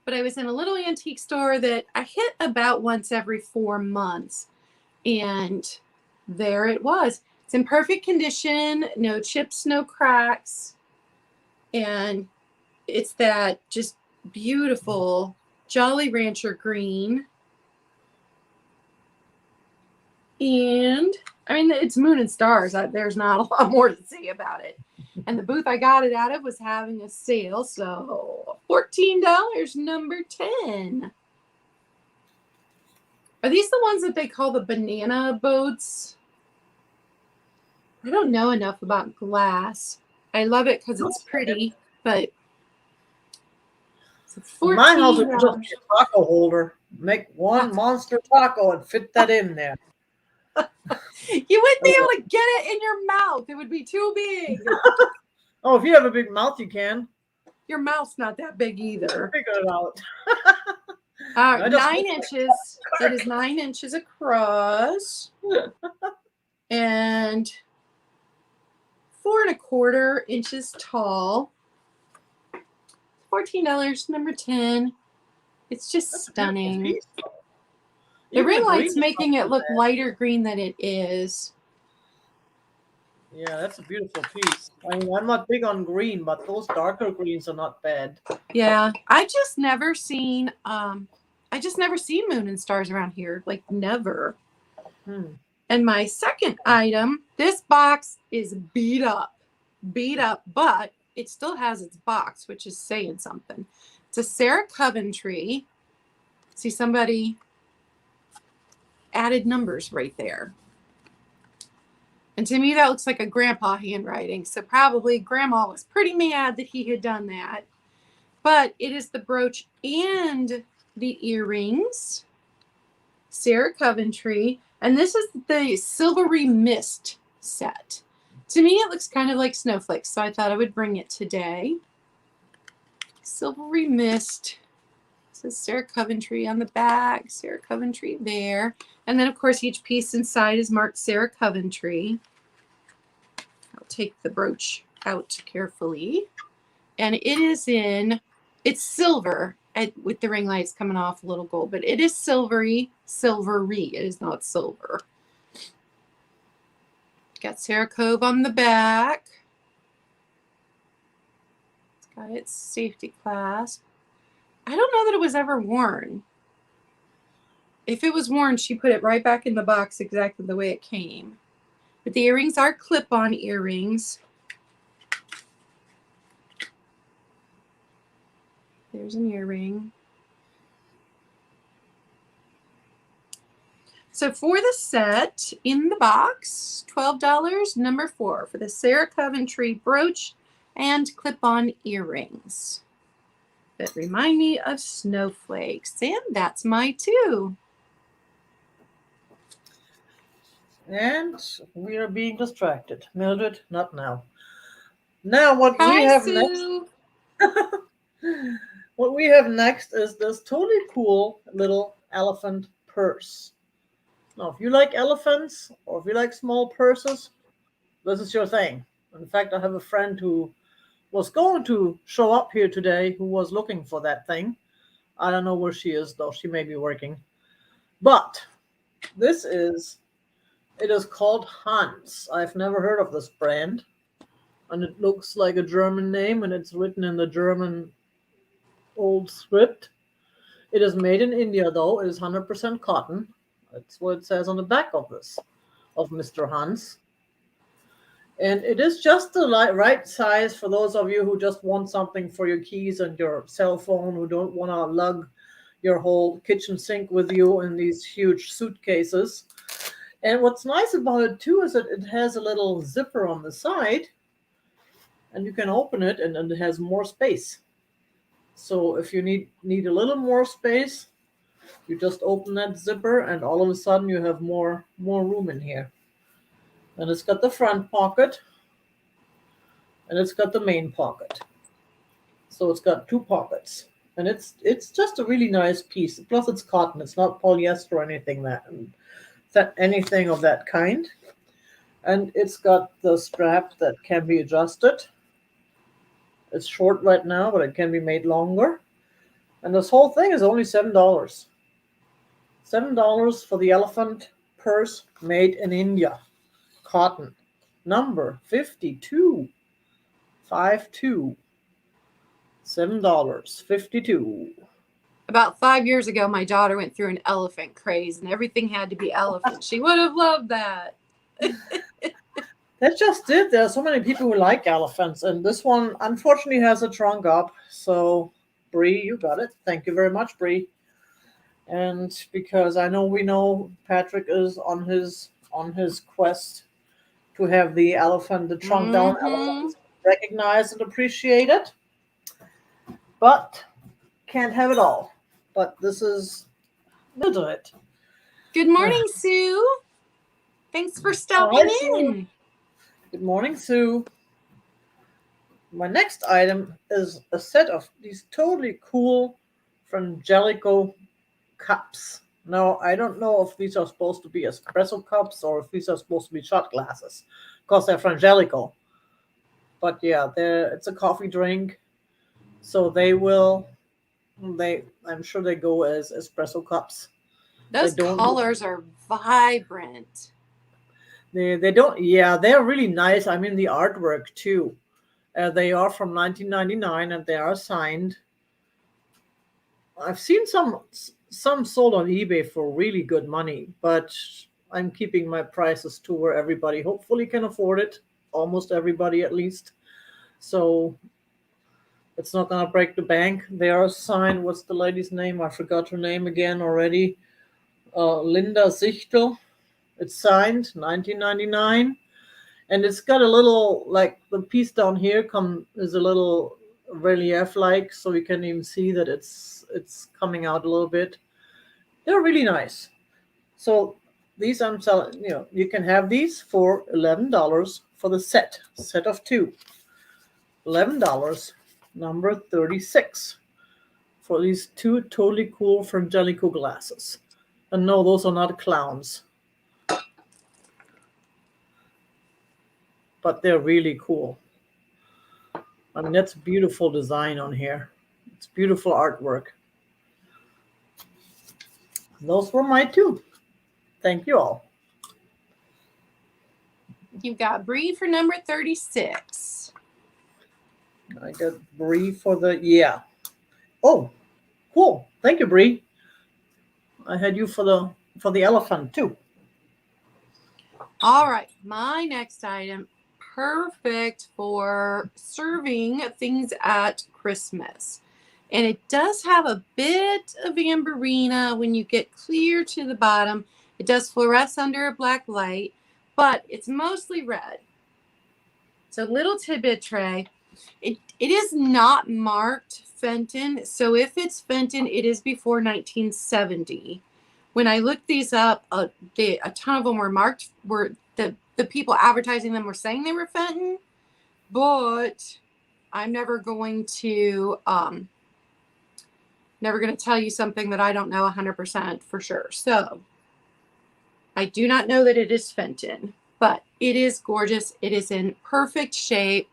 A: but I was in a little antique store that I hit about once every 4 months, and there it was. It's in perfect condition, no chips, no cracks, and it's that just beautiful Jolly Rancher green. And I mean, it's Moon and Stars. There's not a lot more to say about it. And the booth I got it out of was having a sale. So $14, number 10. Are these the ones that they call the banana boats? I don't know enough about glass. I love it because it's pretty, but it's
B: In my house, it
A: $14.
B: was just a taco holder. Make one monster taco and fit that in there.
A: You wouldn't be able to get it in your mouth. It would be too big.
B: Oh, if you have a big mouth, you can.
A: Your mouth's not that big either.
B: Figure it out.
A: 9 inches. It is 9 inches across. And 4¼ inches tall. $14, number 10. It's just stunning. The ring light's making it look lighter green than it is.
B: Yeah, that's a beautiful piece. I mean, I'm not big on green, but those darker greens are not bad.
A: Yeah, I just never seen Moon and Stars around here. Like never. And my second item, this box is beat up, but it still has its box, which is saying something. It's a Sarah Coventry. See, somebody added numbers right there. And to me, that looks like a grandpa handwriting. So probably grandma was pretty mad that he had done that. But it is the brooch and the earrings. Sarah Coventry. And this is the Silvery Mist set. To me, it looks kind of like snowflakes. So I thought I would bring it today. Silvery Mist. It says Sarah Coventry on the back. Sarah Coventry there. And then, of course, each piece inside is marked Sarah Coventry. I'll take the brooch out carefully. And it is it's silver with the ring lights coming off a little gold, but it is silvery. It is not silver. Got Sarah Cove on the back. It's got its safety clasp. I don't know that it was ever worn. If it was worn, she put it right back in the box exactly the way it came. But the earrings are clip-on earrings. There's an earring. So for the set in the box, $12, number 4 for the Sarah Coventry brooch and clip-on earrings that remind me of snowflakes. And that's my 2.
B: And we are being distracted. Mildred, not now. Now what
A: Hi,
B: we have
A: Sue.
B: next what we have next is this totally cool little elephant purse. Now, if you like elephants or if you like small purses, this is your thing. In fact, I have a friend who was going to show up here today who was looking for that thing. I don't know where she is, though. She may be working. But it is called Hans. I've never heard of this brand. And it looks like a German name, and it's written in the German old script. It is made in India, though. It is 100% cotton. That's what it says on the back of this, of Mr. Hans. And it is just the right size for those of you who just want something for your keys and your cell phone, who don't want to lug your whole kitchen sink with you in these huge suitcases. And what's nice about it, too, is that it has a little zipper on the side, and you can open it, and it has more space. So if you need a little more space, you just open that zipper, and all of a sudden you have more room in here. And it's got the front pocket, and it's got the main pocket. So it's got 2 pockets, and it's just a really nice piece. Plus, it's cotton; it's not polyester or anything anything of that kind. And it's got the strap that can be adjusted. It's short right now, but it can be made longer. And this whole thing is only $7. $7 for the elephant purse made in India. Cotton. Number 52. 52. $7. 52.
A: About 5 years ago, my daughter went through an elephant craze and everything had to be elephant. She would have loved that.
B: That's just it. There are so many people who like elephants, and this one unfortunately has a trunk up. So, Bree, you got it. Thank you very much, Bree. And because I know we know Patrick is on his quest to have the elephant, the trunk down elephant, recognized and appreciated, but can't have it all. But this is little it.
A: Good morning, Sue. Thanks for stopping in.
B: Good morning, Sue. My next item is a set of these totally cool Frangelico cups. Now, I don't know if these are supposed to be espresso cups or if these are supposed to be shot glasses, because they're Frangelico. But yeah, it's a coffee drink, so I'm sure they go as espresso cups.
A: Those colors are vibrant.
B: They don't. Yeah, they're really nice. I mean, the artwork too. They are from 1999 and they are signed. I've seen some sold on eBay for really good money, but I'm keeping my prices to where everybody hopefully can afford it. Almost everybody, at least. So it's not gonna break the bank. They are signed. What's the lady's name? I forgot her name again already. Linda Sichtel. It's signed 1999, and it's got a little, like, the piece down here is a little relief like, so you can even see that it's coming out a little bit. They're really nice. So these I'm selling. You can have these for $11 for the set of two. $11, number 36, for these two totally cool Frangelico glasses. And no, those are not clowns. But they're really cool. I mean, that's beautiful design on here. It's beautiful artwork. Those were my two. Thank you all.
A: You've got Bree for number 36.
B: I got Bree for yeah. Oh, cool. Thank you, Bree. I had you for the elephant too.
A: All right, my next item, perfect for serving things at Christmas. And it does have a bit of amberina when you get clear to the bottom. It does fluoresce under a black light, but it's mostly red. It's a little tidbit tray. It is not marked Fenton. So if it's Fenton, it is before 1970. When I looked these up, a ton of them were marked, the people advertising them were saying they were Fenton, but I'm never going to tell you something that I don't know 100% for sure. So I do not know that it is Fenton, but it is gorgeous. It is in perfect shape.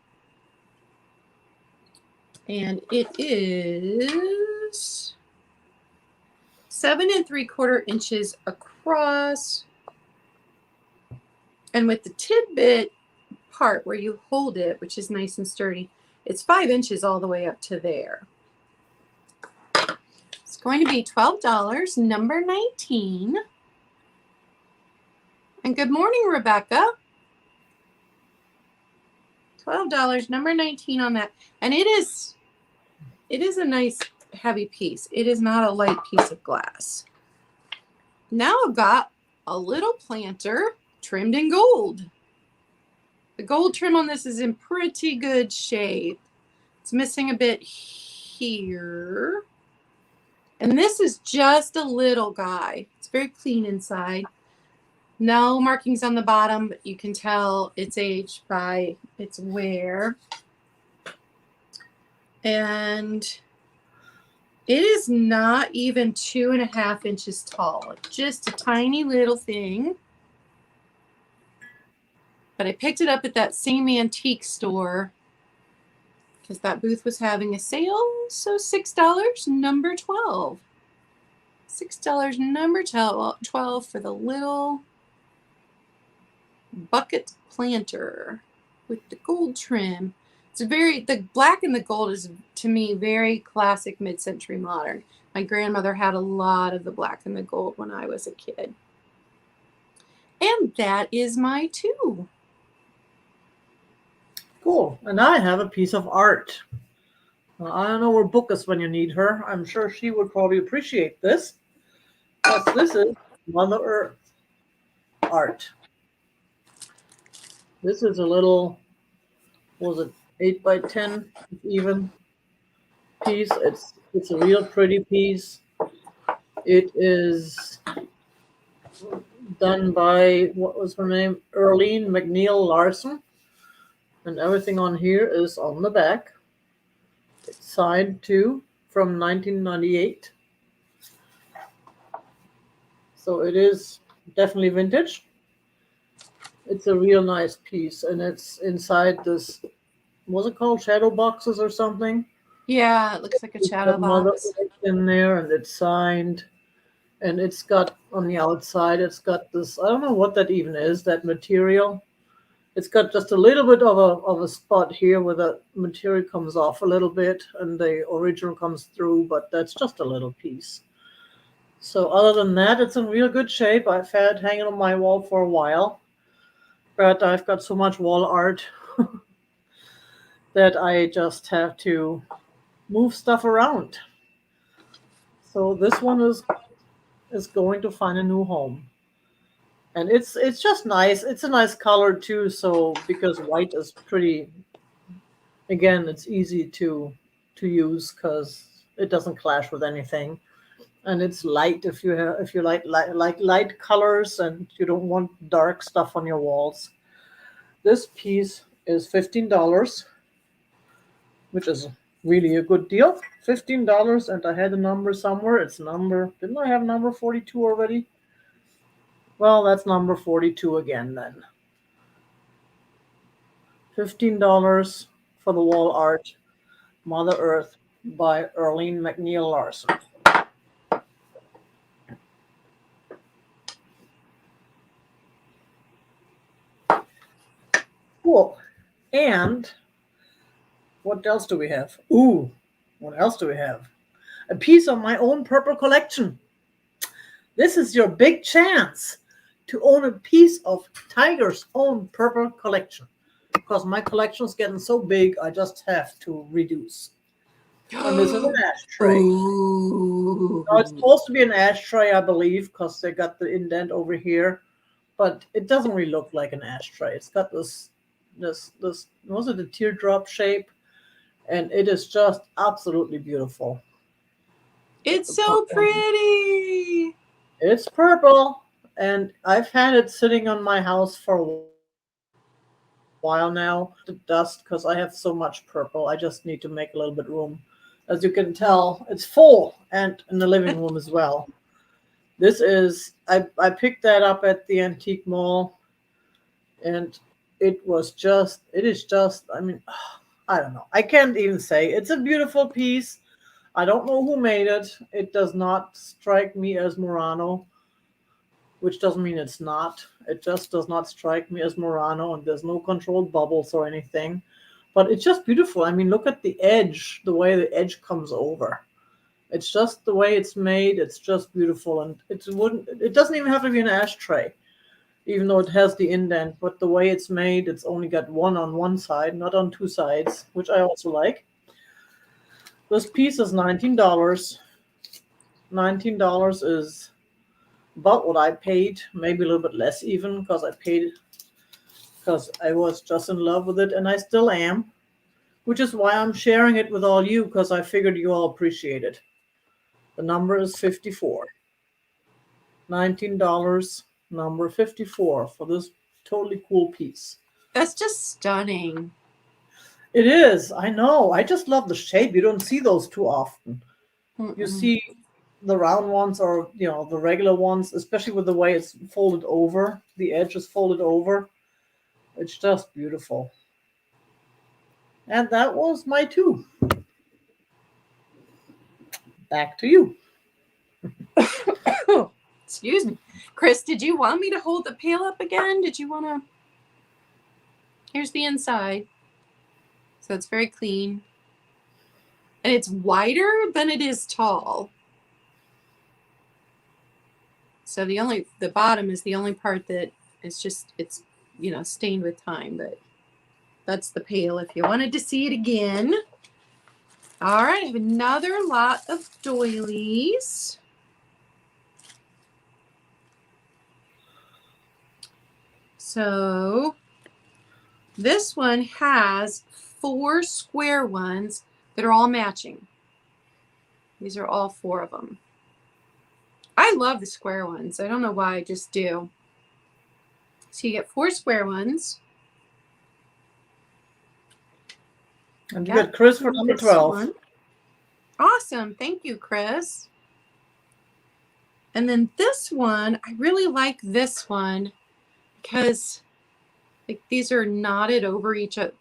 A: And it is 7 3/4 inches across. And with the tidbit part where you hold it, which is nice and sturdy, it's 5 inches all the way up to there. It's going to be $12, number 19. And good morning, Rebecca. $12, number 19 on that. And it is a nice heavy piece. It is not a light piece of glass. Now I've got a little planter trimmed in gold. The gold trim on this is in pretty good shape. It's missing a bit here. And this is just a little guy. It's very clean inside. No markings on the bottom, but you can tell it's aged by its wear. And it is not even 2.5 inches tall. Just a tiny little thing. But I picked it up at that same antique store because that booth was having a sale. So $6, number 12. $6, number 12 for the little bucket planter with the gold trim. The black and the gold is, to me, very classic mid-century modern. My grandmother had a lot of the black and the gold when I was a kid. And that is my 2.
B: Cool. And I have a piece of art. I don't know where Book is when you need her. I'm sure she would probably appreciate this. Because this is Mother Earth art. This is a little, what was it, 8 by 10 even piece. It's a real pretty piece. It is done by, what was her name? Earlene McNeil Larson. And everything on here is on the back. It's signed too, from 1998. So it is definitely vintage. It's a real nice piece, and it's inside this, what's it called, shadow boxes or something?
A: Yeah, it looks like a shadow box.
B: In there, and it's signed, and it's got on the outside, it's got this, I don't know what that even is, that material. It's got just a little bit of a spot here where the material comes off a little bit and the original comes through, but that's just a little piece. So other than that, it's in real good shape. I've had it hanging on my wall for a while, but I've got so much wall art that I just have to move stuff around. So this one is going to find a new home. And it's just nice. It's a nice color too, so because white is pretty, again, it's easy to use because it doesn't clash with anything. And it's light if you like light colors and you don't want dark stuff on your walls. This piece is $15, which is really a good deal. $15, and I had a number somewhere. It's number, didn't I have number 42 already? Well, that's number 42 again then. $15 for the wall art, Mother Earth by Earlene McNeil Larson. Cool. And what else do we have? Ooh, what else do we have? A piece of my own purple collection. This is your big chance to own a piece of Tiger's own purple collection. Because my collection is getting so big, I just have to reduce. And this is an ashtray. Now, it's supposed to be an ashtray, I believe, because they got the indent over here. But it doesn't really look like an ashtray. It's got this, was it a teardrop shape? And it is just absolutely beautiful.
A: It's so pretty.
B: It's purple, and I've had it sitting on my house for a while now. The dust, because I have so much purple. I just need to make a little bit room. As you can tell, it's full, and in the living room as well. This is, I picked that up at the antique mall, and it is just, I mean, I don't know. I can't even say. It's a beautiful piece. I don't know who made it. It does not strike me as Murano, which doesn't mean it's not. It just does not strike me as Murano, and there's no controlled bubbles or anything. But it's just beautiful. I mean, look at the edge, the way the edge comes over. It's just the way it's made. It's just beautiful, and it doesn't even have to be an ashtray, even though it has the indent. But the way it's made, it's only got one on one side, not on two sides, which I also like. This piece is $19. $19 is about what I paid, maybe a little bit less even, because I was just in love with it, and I still am, which is why I'm sharing it with all you, because I figured you all appreciate it. The number is 54. $19, number 54 for this totally cool piece.
A: That's just stunning.
B: It is. I know. I just love the shape. You don't see those too often. You see the round ones or, the regular ones, especially with the way it's folded over. The edge is folded over. It's just beautiful. And that was my 2. Back to you.
A: Excuse me. Chris, did you want me to hold the pail up again? Did you want to? Here's the inside. So it's very clean. And it's wider than it is tall. So the bottom is the only part that is just, it's, stained with time, but that's the pail if you wanted to see it again. All right, I have another lot of doilies. So this one has 4 square ones that are all matching. These are all 4 of them. I love the square ones. I don't know why, I just do. So you get 4 square ones.
B: And you get Chris for number 12.
A: One. Awesome. Thank you, Chris. And then this one, I really like this one because these are knotted over each other.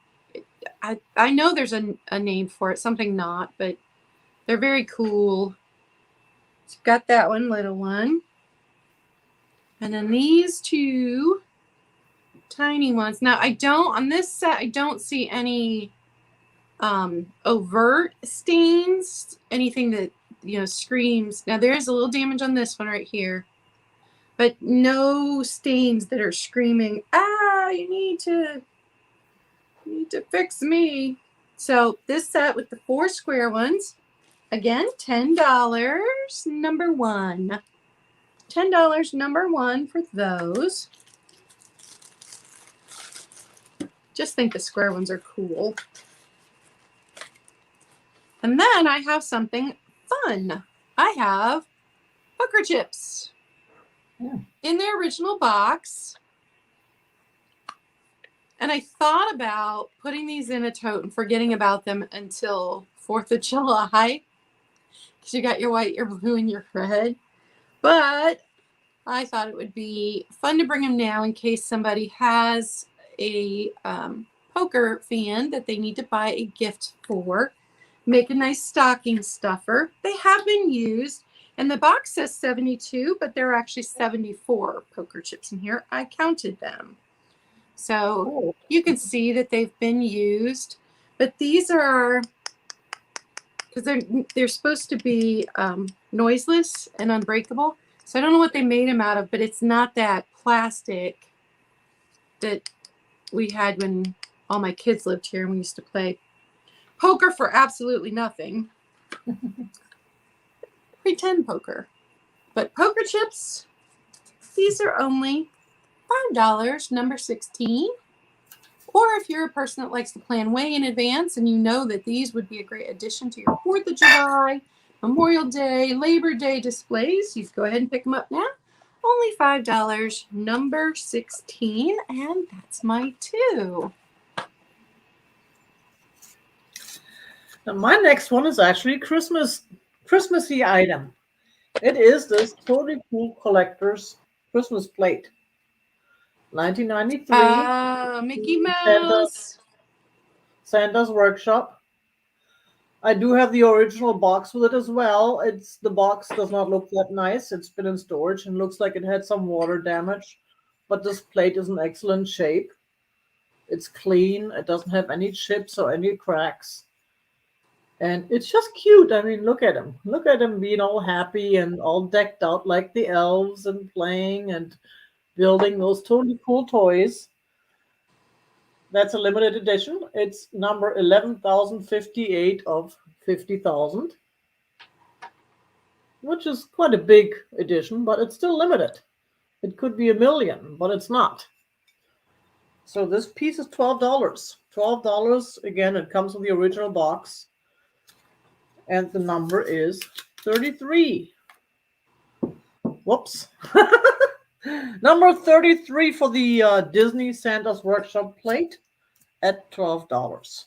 A: I know there's a name for it, something knot, but they're very cool. So you've got that one, little one. And then these 2 tiny ones. Now on this set, I don't see any overt stains, anything that, screams. Now there's a little damage on this one right here, but no stains that are screaming, you need to fix me. So this set with the 4 square ones, again, $10, number 1. $10, number 1 for those. Just think the square ones are cool. And then I have something fun. I have poker chips in their original box. And I thought about putting these in a tote and forgetting about them until 4th of July. Because you got your white, your blue, and your red. But I thought it would be fun to bring them now in case somebody has a poker fan that they need to buy a gift for. Make a nice stocking stuffer. They have been used, and the box says 72, but there are actually 74 poker chips in here. I counted them. So you can see that they've been used, but these are, because they're supposed to be noiseless and unbreakable. So I don't know what they made them out of, but it's not that plastic that we had when all my kids lived here and we used to play poker for absolutely nothing. Pretend poker. But poker chips, these are only $5, number 16. Or if you're a person that likes to plan way in advance and you know that these would be a great addition to your 4th of July, Memorial Day, Labor Day displays, you can go ahead and pick them up now. Only $5, number 16. And that's my 2.
B: Now my next one is actually a Christmassy item. It is this totally cool collector's Christmas plate. 1993.
A: Mickey Mouse.
B: Santa's Workshop. I do have the original box with it as well. The box does not look that nice. It's been in storage and looks like it had some water damage. But this plate is in excellent shape. It's clean. It doesn't have any chips or any cracks. And it's just cute. I mean, look at him. Look at him being all happy and all decked out like the elves and playing and building those totally cool toys. That's a limited edition. It's number 11,058 of 50,000, which is quite a big edition, but it's still limited. It could be 1 million, but it's not. So this piece is $12. $12. Again, it comes with the original box. And the number is 33. Whoops. Number 33 for the Disney Santa's Workshop plate at $12.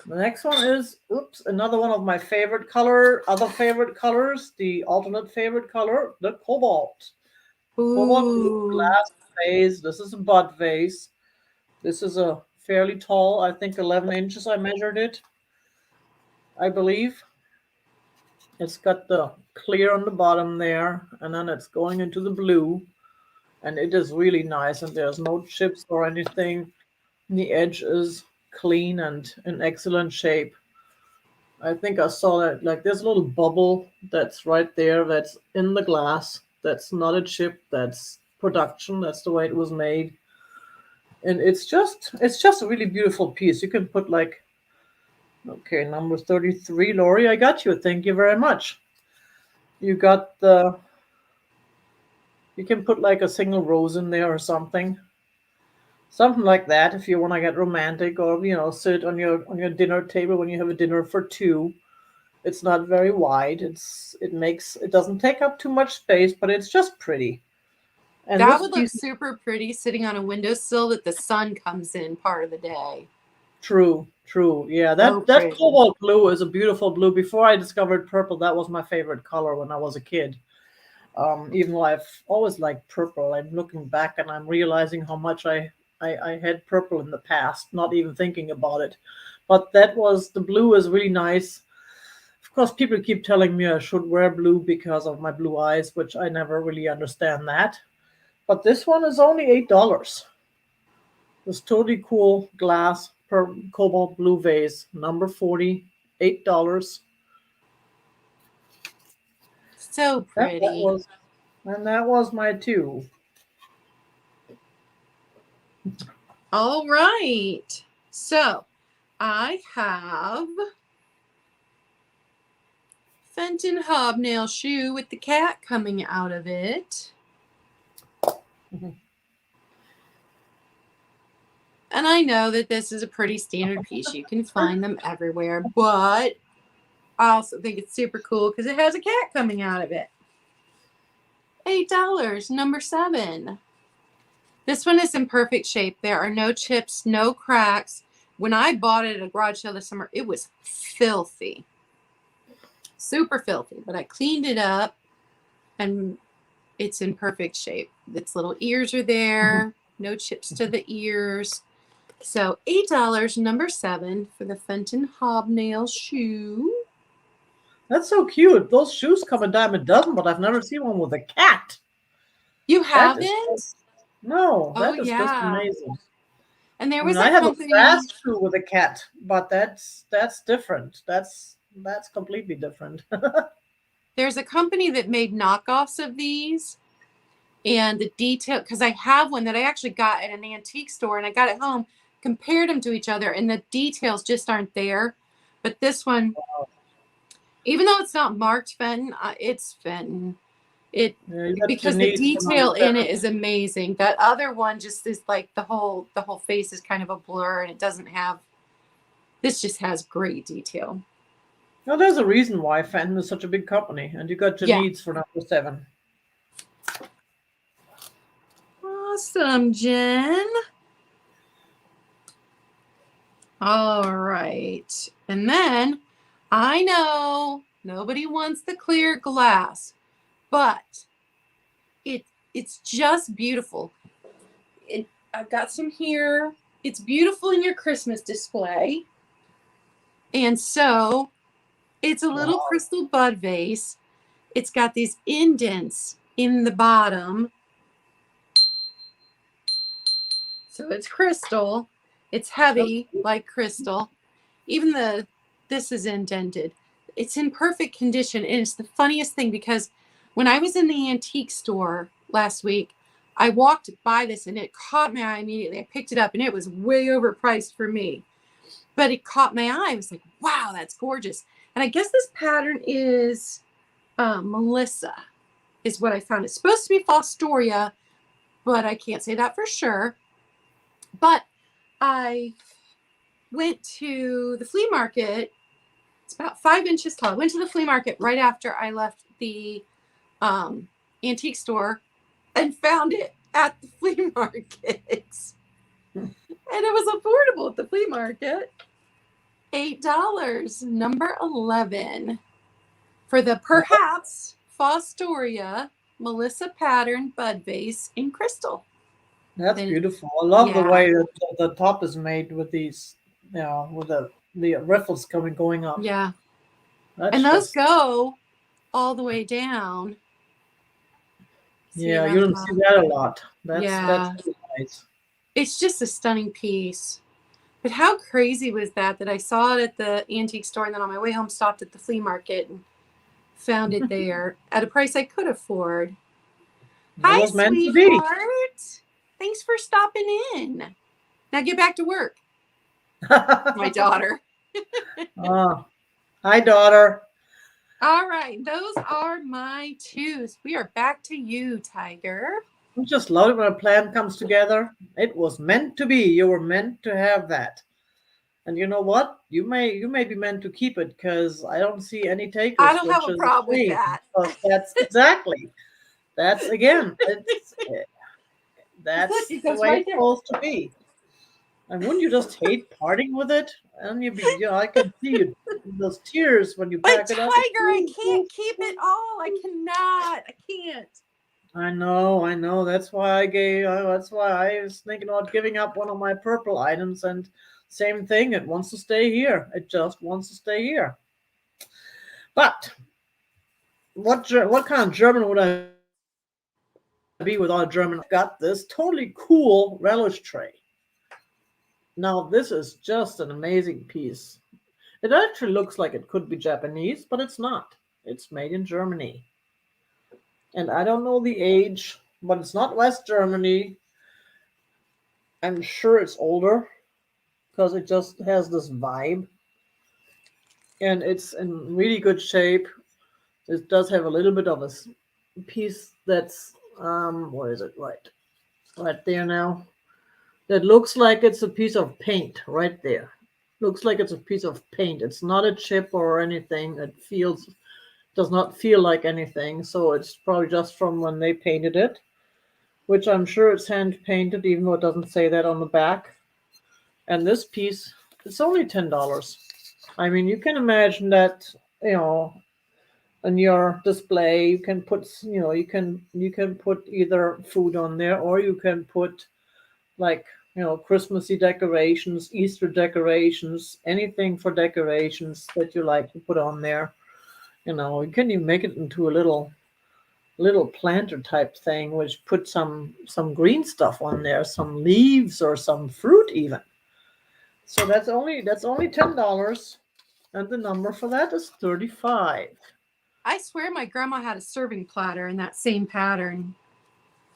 B: The next one is, another one of my other favorite colors, the alternate favorite color, the cobalt. Cobalt blue glass vase. This is a Bud vase. This is a fairly tall, I think 11 inches I measured it, I believe. It's got the clear on the bottom there, and then it's going into the blue, and it is really nice, and there's no chips or anything. The edge is clean and in excellent shape. I think I saw that, like, there's a little bubble that's right there that's in the glass. That's not a chip. That's production. That's the way it was made. And it's just a really beautiful piece. You can put like, okay, number 33, Lori, I got you. Thank you very much. You got the, you can put like a single rose in there or something. Something like that if you want to get romantic, or sit on your dinner table when you have a dinner for two. It's not very wide. It doesn't take up too much space, but it's just pretty. And
A: That
B: this
A: would look
B: piece,
A: super pretty sitting on a windowsill that the sun comes in part of the day.
B: true, true. Yeah,
A: So
B: that
A: pretty.
B: cobalt blue is a beautiful blue. Before I discovered purple, that was my favorite color when I was a kid. Even though I've always liked purple, I'm looking back and I'm realizing how much I had purple in the past, not even thinking about it. But the blue is really nice. Of course, people keep telling me I should wear blue because of my blue eyes, which I never really understand that. But this one is only $8. This totally cool glass per cobalt blue vase, number 40, $8.
A: So
B: That
A: pretty.
B: was, and that was my two.
A: All right. So I have Fenton hobnail shoe with the cat coming out of it. And I know that this is a pretty standard piece. You can find them everywhere, but I also think it's super cool because it has a cat coming out of it. $8, number 7. This one is in perfect shape. There are no chips, no cracks. When I bought it at a garage sale this summer, it was filthy. Super filthy. But I cleaned it up and it's in perfect shape. Its little ears are there. No chips to the ears. So $8, number 7 for the Fenton hobnail shoe.
B: That's so cute. Those shoes come a dime a dozen, but I've never seen one with a cat.
A: You
B: That is
A: haven't?
B: no,
A: Oh,
B: that is just
A: yeah.
B: amazing.
A: And there
B: I
A: was
B: mean, I
A: a
B: have a
A: company.
B: fast shoe with a cat, but that's different. That's completely different.
A: There's a company that made knockoffs of these. And the detail, because I have one that I actually got at an antique store and I got it home, compared them to each other, and the details just aren't there. But this one, even though it's not marked Fenton, it's Fenton. It
B: Yeah, you got
A: because the
B: Janice for number
A: detail in it
B: 7.
A: is amazing. That other one just is like the whole face is kind of a blur and it doesn't have. This just has great detail.
B: Now, there's a reason why Fenton is such a big company, and you got
A: Yeah.
B: Janice for number 7.
A: Awesome, Jen. All right. And then I know nobody wants the clear glass, but it's just beautiful. I've got some here. It's beautiful in your Christmas display. And so it's a little
B: Wow.
A: crystal Bud vase. It's got these indents in the bottom. So it's crystal. It's heavy like crystal. Even this is indented. It's in perfect condition. And it's the funniest thing because when I was in the antique store last week, I walked by this and it caught my eye immediately. I picked it up and it was way overpriced for me. But it caught my eye. I was like, wow, that's gorgeous. And I guess this pattern is Melissa, is what I found. It's supposed to be Fostoria, but I can't say that for sure. But I went to the flea market. It's about 5 inches tall. I went to the flea market right after I left the antique store and found it at the flea market. And it was affordable at the flea market. $8, number 11 for the perhaps Fostoria Melissa pattern Bud vase in crystal.
B: That's
A: And
B: beautiful. I love the
A: yeah.
B: way that the top is made with these, with the riffles going up.
A: Yeah.
B: That's
A: And those
B: just,
A: go all the way down. See
B: yeah, you
A: around the
B: don't see
A: bottom.
B: that a lot. That's
A: Yeah.
B: really nice.
A: It's just a stunning piece. But how crazy was that I saw it at the antique store, and then on my way home stopped at the flea market and found it there at a price I could afford.
B: It
A: Hi,
B: was meant to be.
A: sweetheart. Thanks for stopping in. Now get back to work. My daughter.
B: Oh, hi, daughter.
A: All right, those are my twos. We are back to you, Tiger.
B: I just love it when a plan comes together. It was meant to be. You were meant to have that. And you know what? You may be meant to keep it because I don't see any
A: I
B: takers,
A: don't have
B: which
A: a
B: is a
A: problem with
B: shame.
A: that.
B: Because that's exactly that's
A: It
B: the
A: goes
B: way
A: right
B: it's
A: there.
B: supposed to be. And wouldn't you just hate parting with it? And I can see you those tears when you
A: But
B: pack it
A: Tiger,
B: up.
A: I can't keep it all. I cannot. I can't.
B: I know. That's why that's why I was thinking about giving up one of my purple items. And same thing, it wants to stay here. It just wants to stay here. But what kind of German would I be without a German? I've got this totally cool relish tray. Now this is just an amazing piece. It actually looks like it could be Japanese, but it's not. It's made in Germany. And I don't know the age, but it's not West Germany. I'm sure it's older because it just has this vibe. And it's in really good shape. It does have a little bit of a piece that's where is it? Right there now. That looks like it's a piece of paint right there. Looks like it's a piece of paint. It's not a chip or anything. Does not feel like anything. So it's probably just from when they painted it, which I'm sure it's hand painted, even though it doesn't say that on the back. And this piece, it's only $10. I mean, you can imagine that, you know, on your display, you can put, you can put either food on there, or you can put like, Christmassy decorations, Easter decorations, anything for decorations that you like to put on there. You can even make it into a little planter type thing, which put some green stuff on there, some leaves or some fruit even. So that's only $10, and the number for that is 35.
A: I swear my grandma had a serving platter in that same pattern.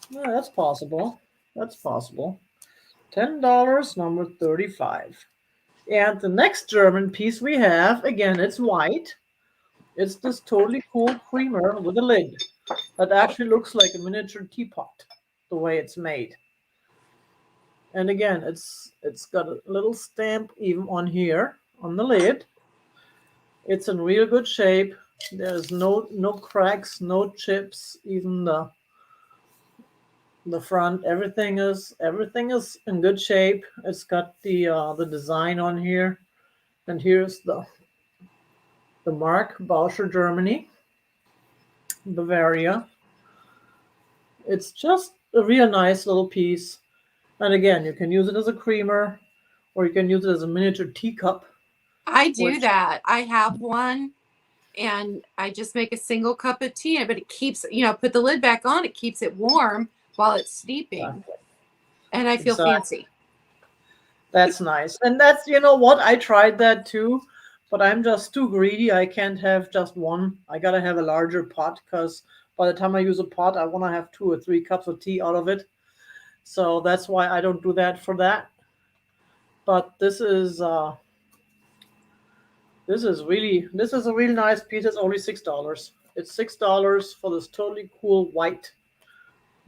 B: Yeah, that's possible. That's possible. $10, number 35. And the next German piece we have, again, it's white. It's this totally cool creamer with a lid that actually looks like a miniature teapot, the way it's made. And again, it's got a little stamp even on here on the lid. It's in real good shape. There's no cracks, no chips, even the front. Everything is in good shape. It's got the design on here, and here's the mark, Bauscher, Germany, Bavaria. It's just a real nice little piece. And again, you can use it as a creamer, or you can use it as a miniature teacup.
A: I do
B: Which
A: that. I have one, and I just make a single cup of tea, but it keeps, put the lid back on, it keeps it warm while it's steeping. And I feel
B: exactly.
A: fancy.
B: That's nice. And that's, you know what? I tried that too, but I'm just too greedy. I can't have just one. I gotta have a larger pot because by the time I use a pot, I want to have 2 or 3 cups of tea out of it. So that's why I don't do that for that. But this is a really nice piece. It's only $6. It's $6 for this totally cool white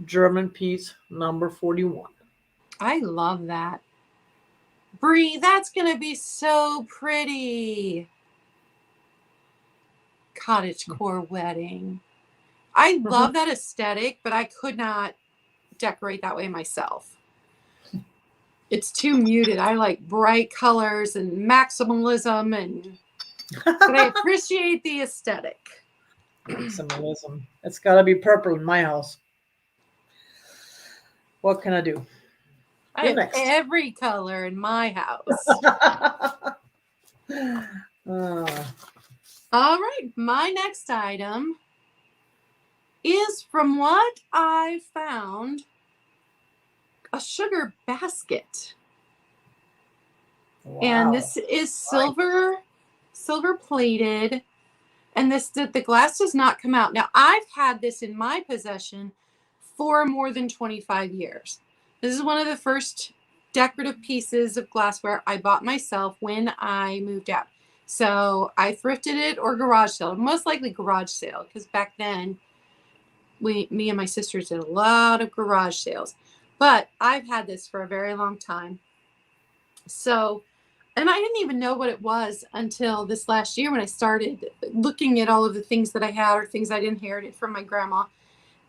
B: German piece, number 41.
A: I love that. Bree, that's going to be so pretty. Cottage core wedding. I love that aesthetic, but I could not decorate that way myself. It's too muted. I like bright colors and maximalism, but I appreciate the aesthetic.
B: Maximalism. It's got to be purple in my house. What can I do?
A: I
B: You're
A: have
B: next.
A: every color in my house. All right, my next item is, from what I found, a sugar basket. And
B: Wow.
A: this is silver plated. And the glass does not come out. Now, I've had this in my possession for more than 25 years. This is one of the first decorative pieces of glassware I bought myself when I moved out. So I thrifted it or garage sale, most likely garage sale, because back then me and my sisters did a lot of garage sales. But I've had this for a very long time. So, and I didn't even know what it was until this last year when I started looking at all of the things that I had or things I'd inherited from my grandma.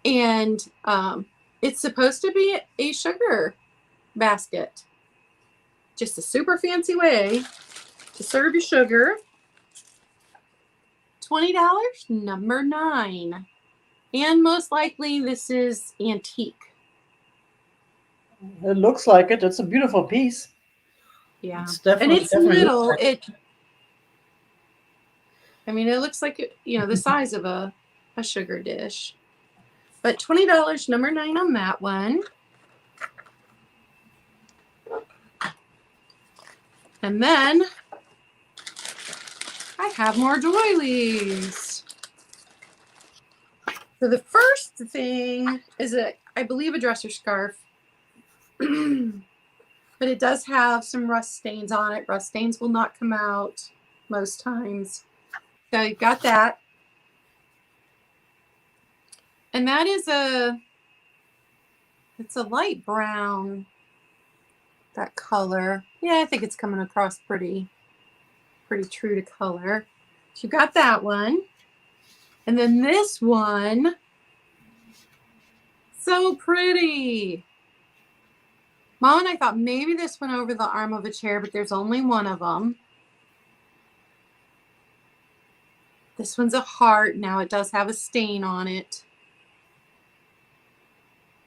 A: And it's supposed to be a sugar basket. Just a super fancy way to serve your sugar. $20, number 9. And most likely this is antique.
B: It looks like it. It's a beautiful piece.
A: Yeah.
B: It's
A: And it's
B: definitely
A: little.
B: looks like
A: It looks like, the size of a sugar dish. But $20, number 9 on that one. And then I have more doilies. So the first thing is I believe a dresser scarf. But it does have some rust stains on it. Rust stains will not come out most times. So you've got that. And that is it's a light brown, that color. Yeah, I think it's coming across pretty true to color. So you got that one. And then this one, so pretty. Mom and I thought maybe this went over the arm of a chair, but there's only one of them. This one's a heart. Now it does have a stain on it.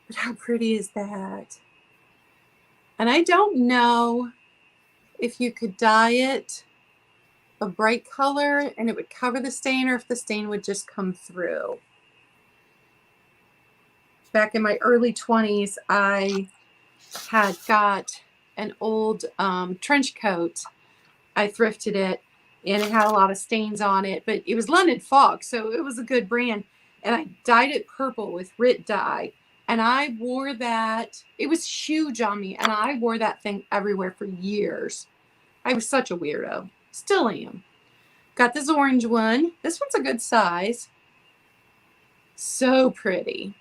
A: But how pretty is that? And I don't know if you could dye it a bright color and it would cover the stain, or if the stain would just come through. Back in my early 20s, I had got an old trench coat. I thrifted it, and it had a lot of stains on it, but it was London Fog, so it was a good brand. And I dyed it purple with Rit dye, and I wore that. It was huge on me, and I wore that thing everywhere for years. I was such a weirdo. Still am. Got this orange one. This one's a good size. So pretty.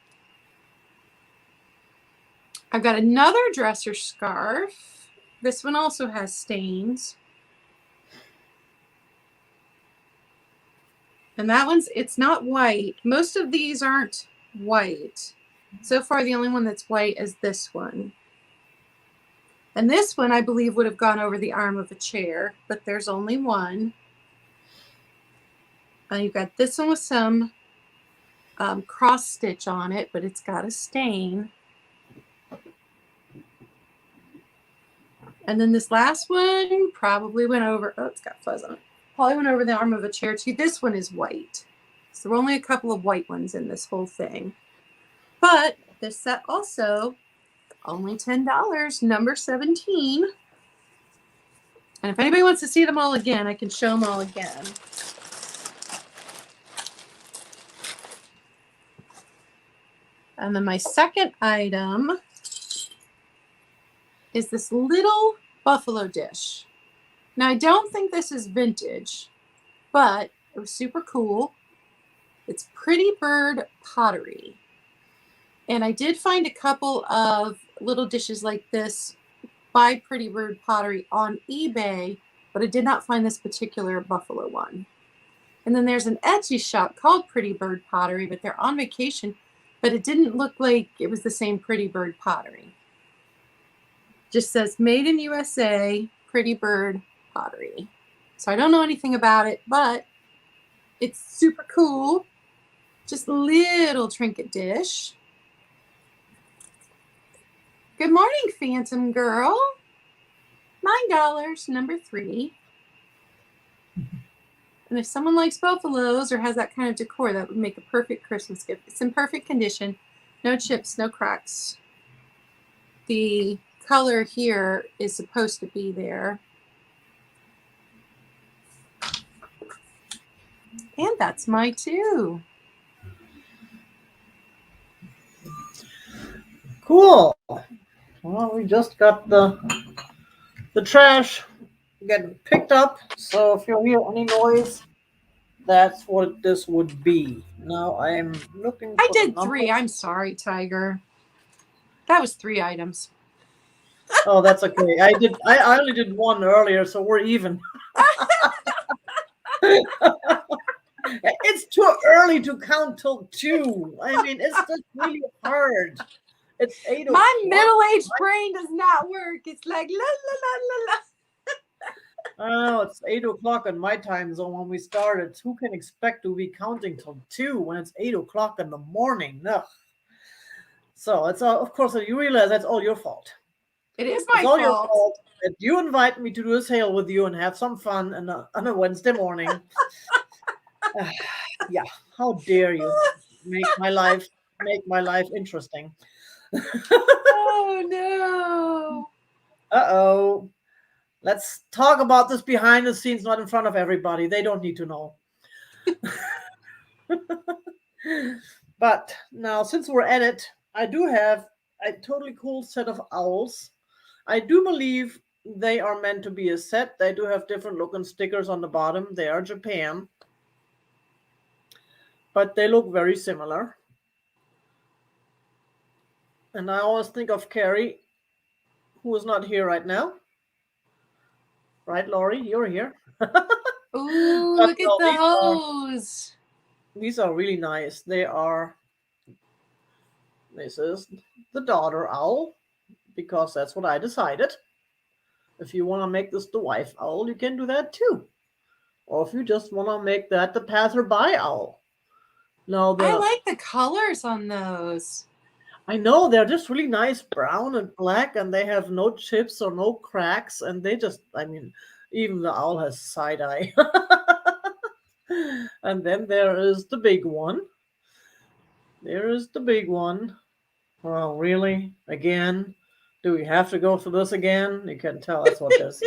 A: I've got another dresser scarf. This one also has stains. And that one's, it's not white. Most of these aren't white. So far, the only one that's white is this one. And this one, I believe, would have gone over the arm of a chair, but there's only one. And you've got this one with some cross stitch on it, but it's got a stain. And then this last one probably went over, oh, it's got fuzz on it. Probably went over the arm of a chair too. This one is white. So there are only a couple of white ones in this whole thing. But this set also, only $10, number 17. And if anybody wants to see them all again, I can show them all again. And then my second item is this little buffalo dish. Now, I don't think this is vintage, but it was super cool. It's Pretty Bird pottery. And I did find a couple of little dishes like this by Pretty Bird pottery on eBay, but I did not find this particular buffalo one. And then there's an Etsy shop called Pretty Bird pottery, but they're on vacation, but it didn't look like it was the same Pretty Bird pottery. Just says made in USA, Pretty Bird pottery. So I don't know anything about it, but it's super cool. Just a little trinket dish. Good morning, Phantom Girl. $9, number 3. And if someone likes buffaloes or has that kind of decor, that would make a perfect Christmas gift. It's in perfect condition. No chips, no cracks. The color here is supposed to be there. And that's my 2.
B: Cool. Well, we just got the trash getting picked up. So if you hear any noise, that's what this would be. Now I'm looking
A: I
B: for the
A: did
B: number.
A: 3. I'm sorry, Tiger. That was 3 items.
B: Oh, that's okay. I only did 1 earlier, so we're even. It's too early to count till 2. I mean, it's just really hard. It's 8 o'clock.
A: My middle-aged brain does not work. It's like la la la la la.
B: Oh, it's 8 o'clock in my time zone when we started. Who can expect to be counting till 2 when it's 8 o'clock in the morning? No. So it's all, of course, you realize that's all your fault.
A: It is my
B: It's all your
A: fault.
B: fault that you invite me to do a sale with you and have some fun on a Wednesday morning. Yeah, how dare you make my life interesting?
A: Oh no.
B: Uh-oh. Let's talk about this behind the scenes, not in front of everybody. They don't need to know. But now, since we're at it, I do have a totally cool set of owls. I do believe they are meant to be a set. They do have different looking stickers on the bottom. They are Japan, but they look very similar. And I always think of Carrie, who is not here right now. Right, Laurie? You're here.
A: Ooh,
B: But
A: look at
B: no,
A: those.
B: these are really nice. This is the daughter owl, because that's what I decided. If you want to make this the wife owl, you can do that too. Or if you just want to make that the passerby owl. No,
A: I like the colors on those.
B: I know they're just really nice brown and black, and they have no chips or no cracks, and they just, I mean, even the owl has side eye. And then there is the big one. There is the big one. Well, really? Again? Do we have to go through this again? You can tell that's what this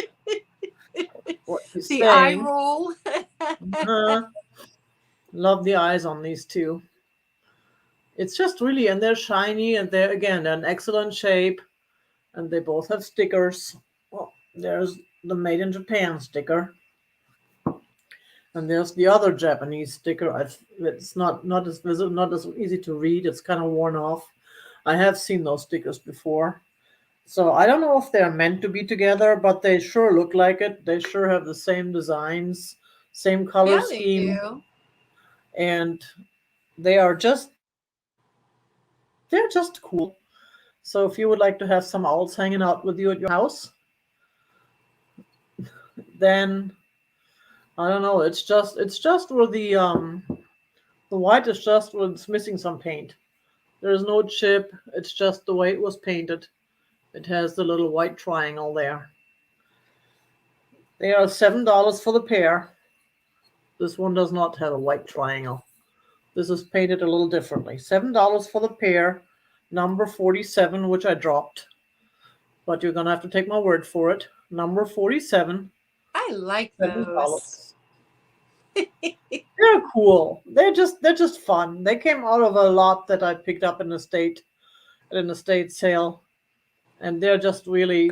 B: what he's
A: The eye
B: saying.
A: roll.
B: Love the eyes on these two. It's just really, and they're shiny, and they're in excellent shape, and they both have stickers. Well, there's the Made in Japan sticker, and there's the other Japanese sticker. It's not as visible, not as easy to read. It's kind of worn off. I have seen those stickers before, so I don't know if they're meant to be together, but they sure look like it. They sure have the same designs, same color scheme,
A: Yeah, they do.
B: and they are just they're just cool. So if you would like to have some owls hanging out with you at your house, then I don't know. It's just where the white is just where it's missing some paint. There's no chip. It's just the way it was painted. It has the little white triangle there. They are $7 for the pair. This one does not have a white triangle. This is painted a little differently. $7 for the pair, number 47, which I dropped. But you're gonna have to take my word for it. Number 47.
A: I like
B: $7.
A: those.
B: They're cool. They're just fun. They came out of a lot that I picked up in an estate sale, and they're just really.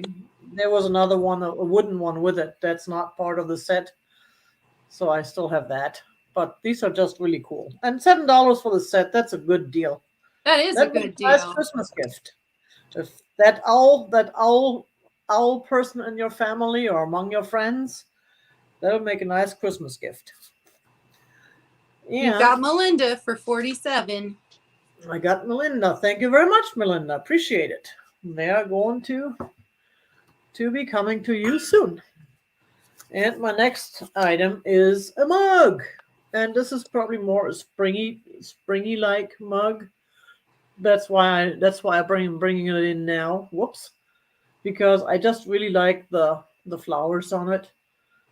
B: There was another one, a wooden one with it. That's not part of the set, so I still have that. But these are just really cool. And $7 for the set. That's a good deal.
A: That is a good
B: Nice
A: deal.
B: Christmas gift. If that owl person in your family or among your friends, that'll make a nice Christmas gift.
A: You got Melinda for 47.
B: I got Melinda. Thank you very much, Melinda. Appreciate it. They are going to be coming to you soon. And my next item is a mug. And this is probably more a springy like mug. That's why I'm bringing it in now. Whoops. Because I just really like the flowers on it.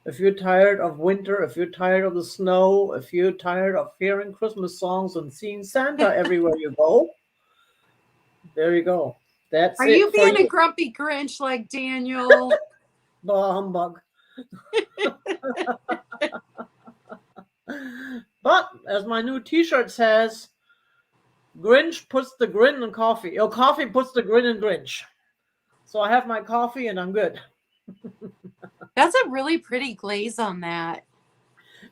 B: If you're tired of winter, if you're tired of the snow, if you're tired of hearing Christmas songs and seeing Santa everywhere you go, there you go. That's
A: Are
B: it
A: you
B: for
A: being a grumpy Grinch like Daniel?
B: Bah humbug. as my new T-shirt says, Grinch puts the grin in coffee. Oh, coffee puts the grin in Grinch. So I have my coffee and I'm good.
A: That's a really pretty glaze on that.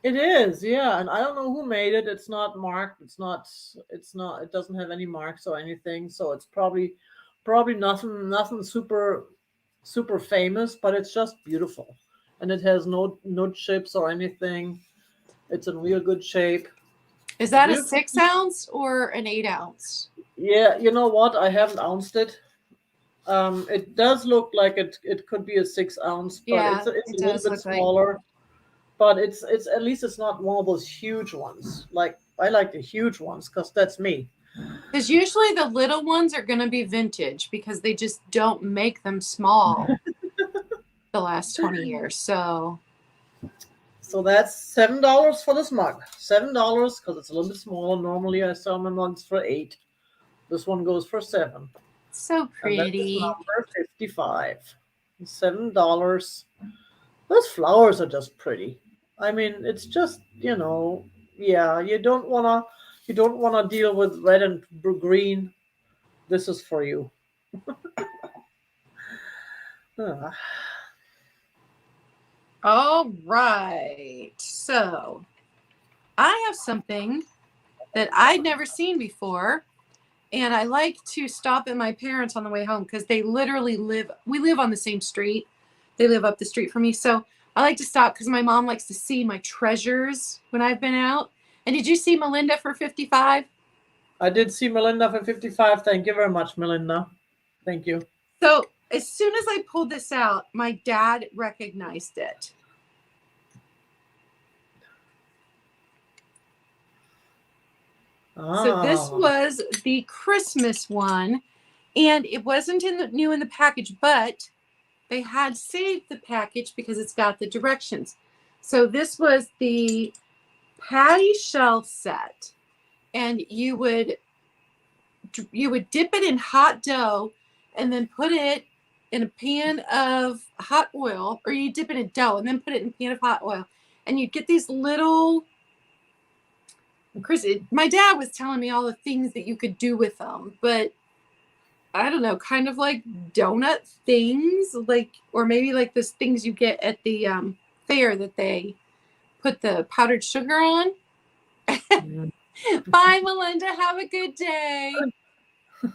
B: It is, yeah, and I don't know who made it. It's not marked. It doesn't have any marks or anything. So it's probably nothing super famous, but it's just beautiful. And it has no chips or anything. It's in real good shape.
A: Is that a
B: Beautiful.
A: 6 ounce or an 8 ounce?
B: Yeah, you know what? I haven't ounced it. It does look like it could be a 6 ounce, but
A: Yeah,
B: it's
A: it
B: a little
A: does
B: bit
A: look like.
B: smaller. But it's at least it's not one of those huge ones. Like I like the huge ones because that's me.
A: Because usually the little ones are going to be vintage because they just don't make them small the last 20 years. So
B: that's $7 for this mug. $7 because it's a little bit smaller. Normally I sell my mugs for $8. This one goes for $7.
A: so
B: And that's
A: pretty.
B: number 55. $7. Those flowers are just pretty. I mean, it's just, yeah, you don't wanna deal with red and green. This is for you. Ah.
A: All right. So I have something that I'd never seen before. And I like to stop at my parents on the way home because they literally we live on the same street. They live up the street from me. So I like to stop because my mom likes to see my treasures when I've been out. And did you see Melinda for 55?
B: I did see Melinda for 55. Thank you very much, Melinda. Thank you.
A: So as soon as I pulled this out, my dad recognized it. So this was the Christmas one, and it wasn't new in the package, but they had saved the package because it's got the directions. So this was the patty shelf set, and you would dip it in hot dough and then put it in a pan of hot oil, or you dip it in dough and then put it in a pan of hot oil, and you get these little. Chris, my dad was telling me all the things that you could do with them, but I don't know, kind of like donut things, like, or maybe like those things you get at the fair that they put the powdered sugar on. Bye, Melinda. Have a good day.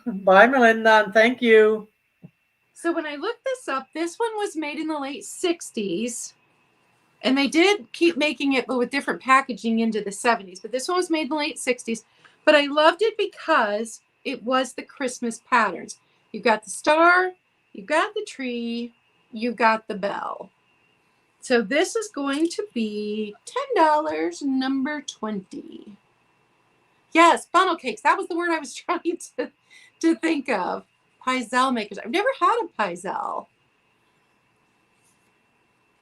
B: Bye, Melinda, and thank you.
A: So when I looked this up, this one was made in the late 60s. And they did keep making it, but with different packaging into the 70s. But this one was made in the late 60s. But I loved it because it was the Christmas patterns. You've got the star, you've got the tree, you've got the bell. So this is going to be $10, number 20. Yes, funnel cakes. That was the word I was trying to think of. Pizel makers. I've never had a pizel.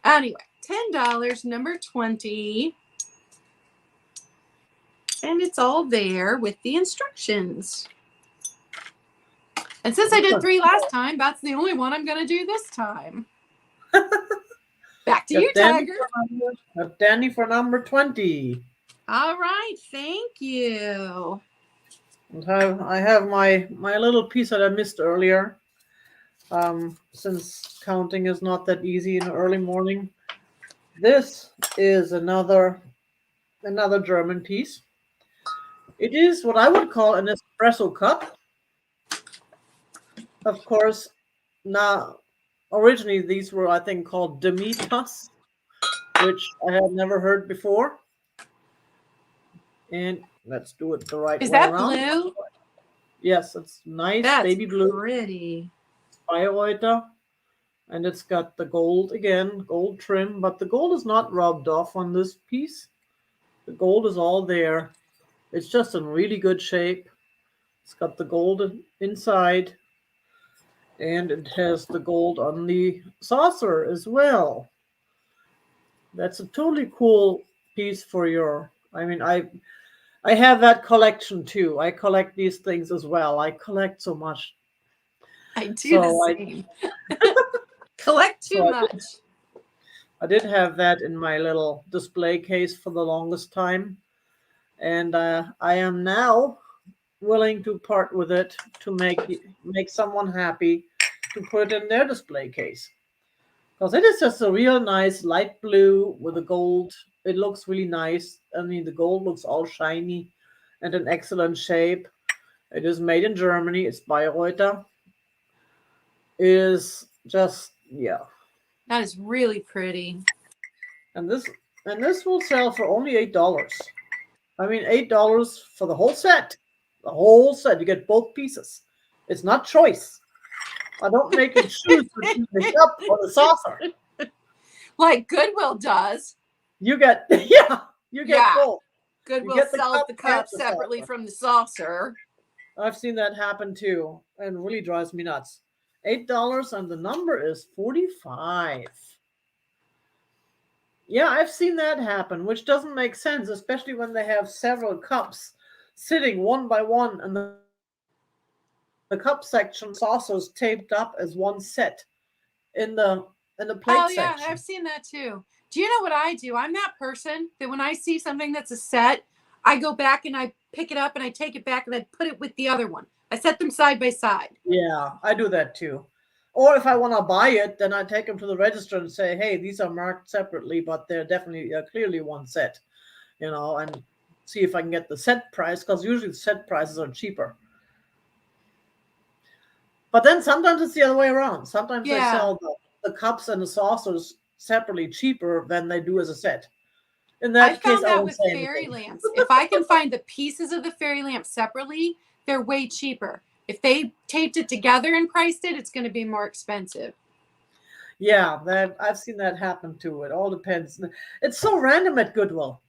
A: Anyway, $10, number 20. And it's all there with the instructions. And since I did 3 last time, that's the only one I'm going to do this time. Back to you, Tiger.
B: Danny for number 20.
A: All right, thank you.
B: I have my little piece that I missed earlier. Since counting is not that easy in the early morning. This is another German piece. It is what I would call an espresso cup. Of course, now originally these were, I think, called demi-tasse, which I had never heard before. And let's do it the right way around.
A: Is that blue?
B: Yes, it's nice.
A: That's
B: baby blue.
A: Pretty.
B: Bayreuther. And it's got the gold again, gold trim, but the gold is not rubbed off on this piece. The gold is all there. It's just in really good shape. It's got the gold inside, and it has the gold on the saucer as well. That's a totally cool piece for your, I mean, I have that collection too. I collect these things as well. I collect so much.
A: I do the same. Collect too much.
B: I did have that in my little display case for the longest time. and I am now willing to part with it to make someone happy to put it in their display case. Because it is just a real nice light blue with the gold. It looks really nice. I mean, the gold looks all shiny and in excellent shape. It is made in Germany. It's Bayreuther. It is just, yeah.
A: That is really pretty.
B: And this will sell for only $8. I mean, $8 for the whole set. The whole set. You get both pieces. It's not choice. I don't make you choose between the cup or the saucer.
A: Like Goodwill does.
B: You get you get both.
A: Goodwill
B: get the
A: sells
B: cup
A: the
B: and
A: cup
B: the
A: separately
B: saucer.
A: from the saucer.
B: I've seen that happen too, and it really drives me nuts. $8 and the number is 45. Yeah, I've seen that happen, which doesn't make sense, especially when they have several cups sitting one by one, and the cup section saucers taped up as one set in the plate
A: Oh yeah,
B: section.
A: I've seen that too. Do you know what I do? I'm that person that when I see something that's a set, I go back and I pick it up and I take it back and I put it with the other one. I set them side by side.
B: Yeah, I do that too. Or if I want to buy it, then I take them to the register and say, "Hey, these are marked separately, but they're definitely clearly one set," and see if I can get the set price, because usually the set prices are cheaper. But then sometimes it's the other way around. Sometimes they
A: Yeah.
B: sell the cups and the saucers separately cheaper than they do as a set. In
A: I
B: that case,
A: found
B: I
A: that
B: won't
A: with
B: say
A: fairy
B: anything.
A: lamps. If I can find the pieces of the fairy lamp separately, they're way cheaper. If they taped it together and priced it, it's going to be more expensive.
B: Yeah, I've seen that happen too. It all depends. It's so random at Goodwill.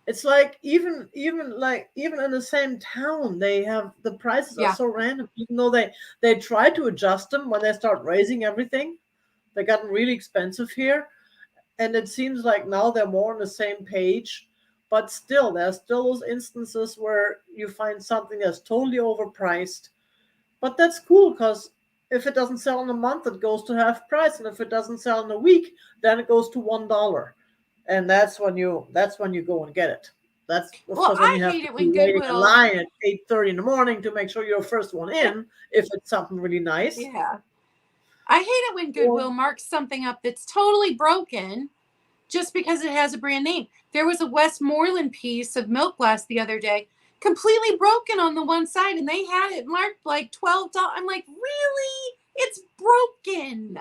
B: It's like even in the same town, they have the prices are
A: Yeah.
B: so random. Even though they try to adjust them when they start raising everything, they gotten really expensive here, and it seems like now they're more on the same page. But still, there's still those instances where you find something that's totally overpriced. But that's cool because if it doesn't sell in a month, it goes to half price, and if it doesn't sell in a week, then it goes to $1, and that's when you go and get it. That's of
A: Well,
B: course when
A: I
B: you have
A: hate
B: to
A: it
B: be
A: when
B: waiting in
A: Goodwill.
B: line at 8:30 in the morning to make sure you're the first one in if it's something really nice.
A: Yeah. I hate it when
B: Or,
A: Goodwill marks something up that's totally broken just because it has a brand name. There was a Westmoreland piece of milk glass the other day, completely broken on the one side, and they had it marked like $12. I'm like, really? It's broken.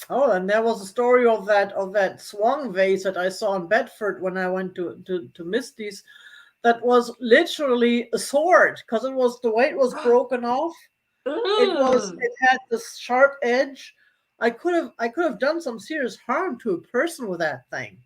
B: oh, and there was a story of that Swan vase that I saw in Bedford when I went to Misty's. That was literally a sword because it was the way it was broken off.
A: Ugh.
B: It had this sharp edge. I could have done some serious harm to a person with that thing.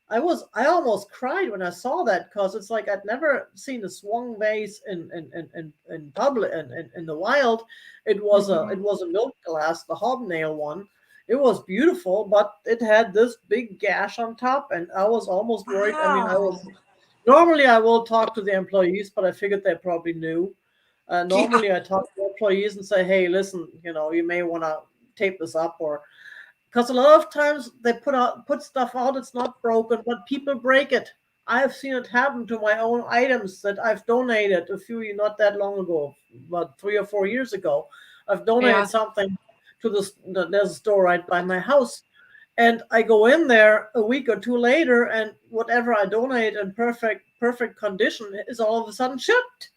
B: I almost cried when I saw that because it's like I'd never seen a swung vase in public in the wild. It was a milk glass, the hobnail one. It was beautiful, but it had this big gash on top, and I was almost worried. I mean, I
A: Wow.
B: was normally I will talk to the employees, but I figured they probably knew.
A: Yeah.
B: Normally, I talk to employees and say, "Hey, listen, you may want to tape this up," or because a lot of times they put stuff out, it's not broken, but people break it. I have seen it happen to my own items that I've donated a few not that long ago, about 3 or 4 years ago. I've donated
A: Yeah.
B: something to this. There's a store right by my house, and I go in there a week or two later, and whatever I donate in perfect condition is all of a sudden shipped.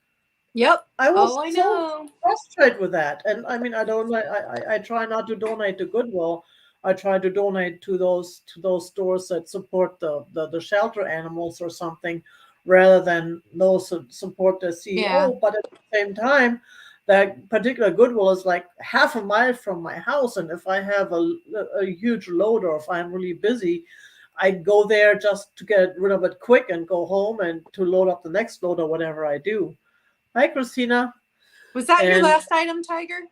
A: Yep.
B: I
A: Oh,
B: was
A: I
B: so
A: know.
B: frustrated with that, and I mean, I don't. I try not to donate to Goodwill. I try to donate to those stores that support the shelter animals or something, rather than those that support the
A: Yeah.
B: CEO. But at the same time, that particular Goodwill is like half a mile from my house, and if I have a huge load or if I'm really busy, I go there just to get rid of it quick and go home and to load up the next load or whatever I do. Hi, Christina.
A: Was that your
B: And
A: last item, Tiger?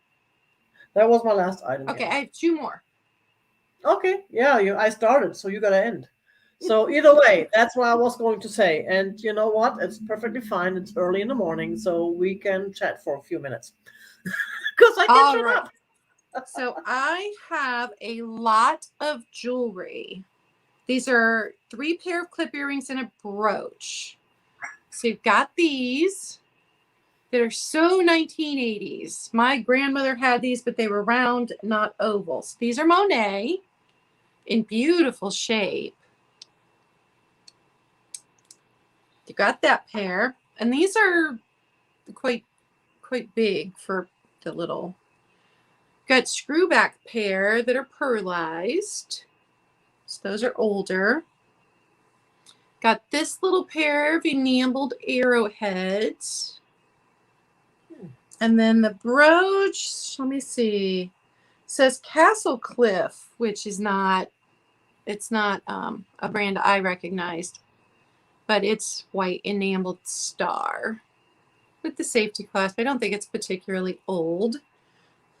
B: that was my last item.
A: Okay,
B: Yeah.
A: I have two more.
B: Okay. Yeah. I started, so you gotta end. So either way, that's what I was going to say. And you know what? It's perfectly fine. It's early in the morning, so we can chat for a few minutes because I can
A: All
B: shut
A: right.
B: up.
A: So I have a lot of jewelry. These are 3 pair of clip earrings and a brooch. So you've got these that are so 1980s. My grandmother had these, but they were round, not ovals. These are Monet in beautiful shape. You got that pair, and these are quite big for the little. Got screwback pair that are pearlized. So those are older. Got this little pair of enameled arrowheads. And then the brooch, let me see, says Castle Cliff, which is not, it's not a brand I recognized, but it's white enameled star with the safety clasp. I don't think it's particularly old.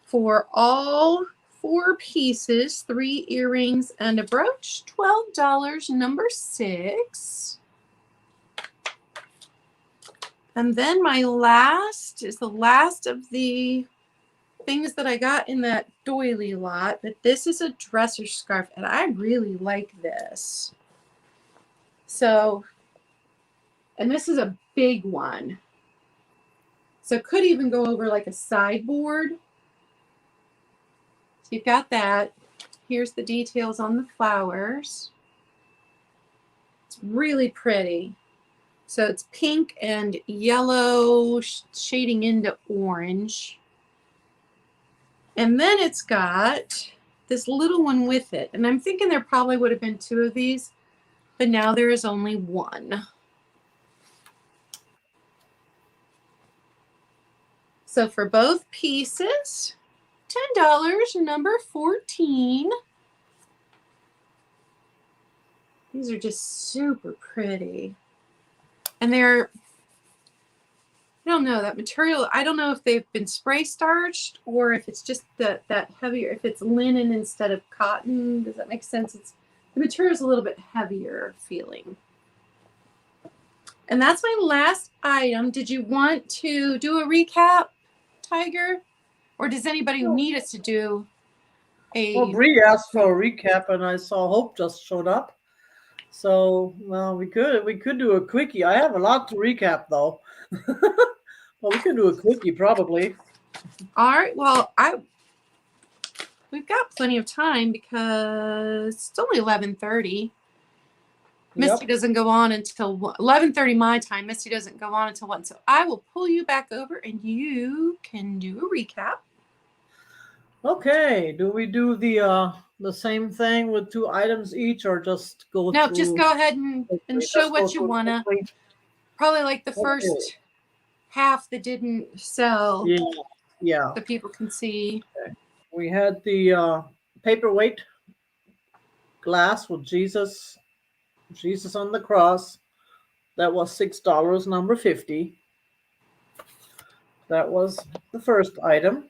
A: For all 4 pieces, 3 earrings and a brooch, $12, number 6. And then my last is the last of the things that I got in that doily lot, but this is a dresser scarf, and I really like this. So, and this is a big one. So it could even go over like a sideboard. So you've got that. Here's the details on the flowers. It's really pretty. So it's pink and yellow shading into orange. And then it's got this little one with it. And I'm thinking there probably would have been 2 of these, but now there is only 1. So for both pieces, $10, number 14. These are just super pretty. And they're, I don't know, that material, I don't know if they've been spray starched or if it's just that heavier, if it's linen instead of cotton. Does that make sense? The material is a little bit heavier feeling. And that's my last item. Did you want to do a recap, Tiger? Or does anybody need us to do a...
B: Well, Bree asked for a recap, and I saw Hope just showed up. So, well, we could do a quickie. I have a lot to recap, though. Well, we could do a quickie, probably.
A: All right. Well, we've got plenty of time because it's only 11:30. Misty doesn't go on until 11:30 my time. Misty doesn't go on until 1. So I will pull you back over, and you can do a recap.
B: Okay. Do we do the same thing with 2 items each, or just go
A: No,
B: through?
A: just go ahead and show what you want to. Probably like the first half that didn't sell.
B: Yeah.
A: So people can see.
B: Okay. We had the paperweight glass with Jesus on the cross. That was $6, number 50. That was the first item.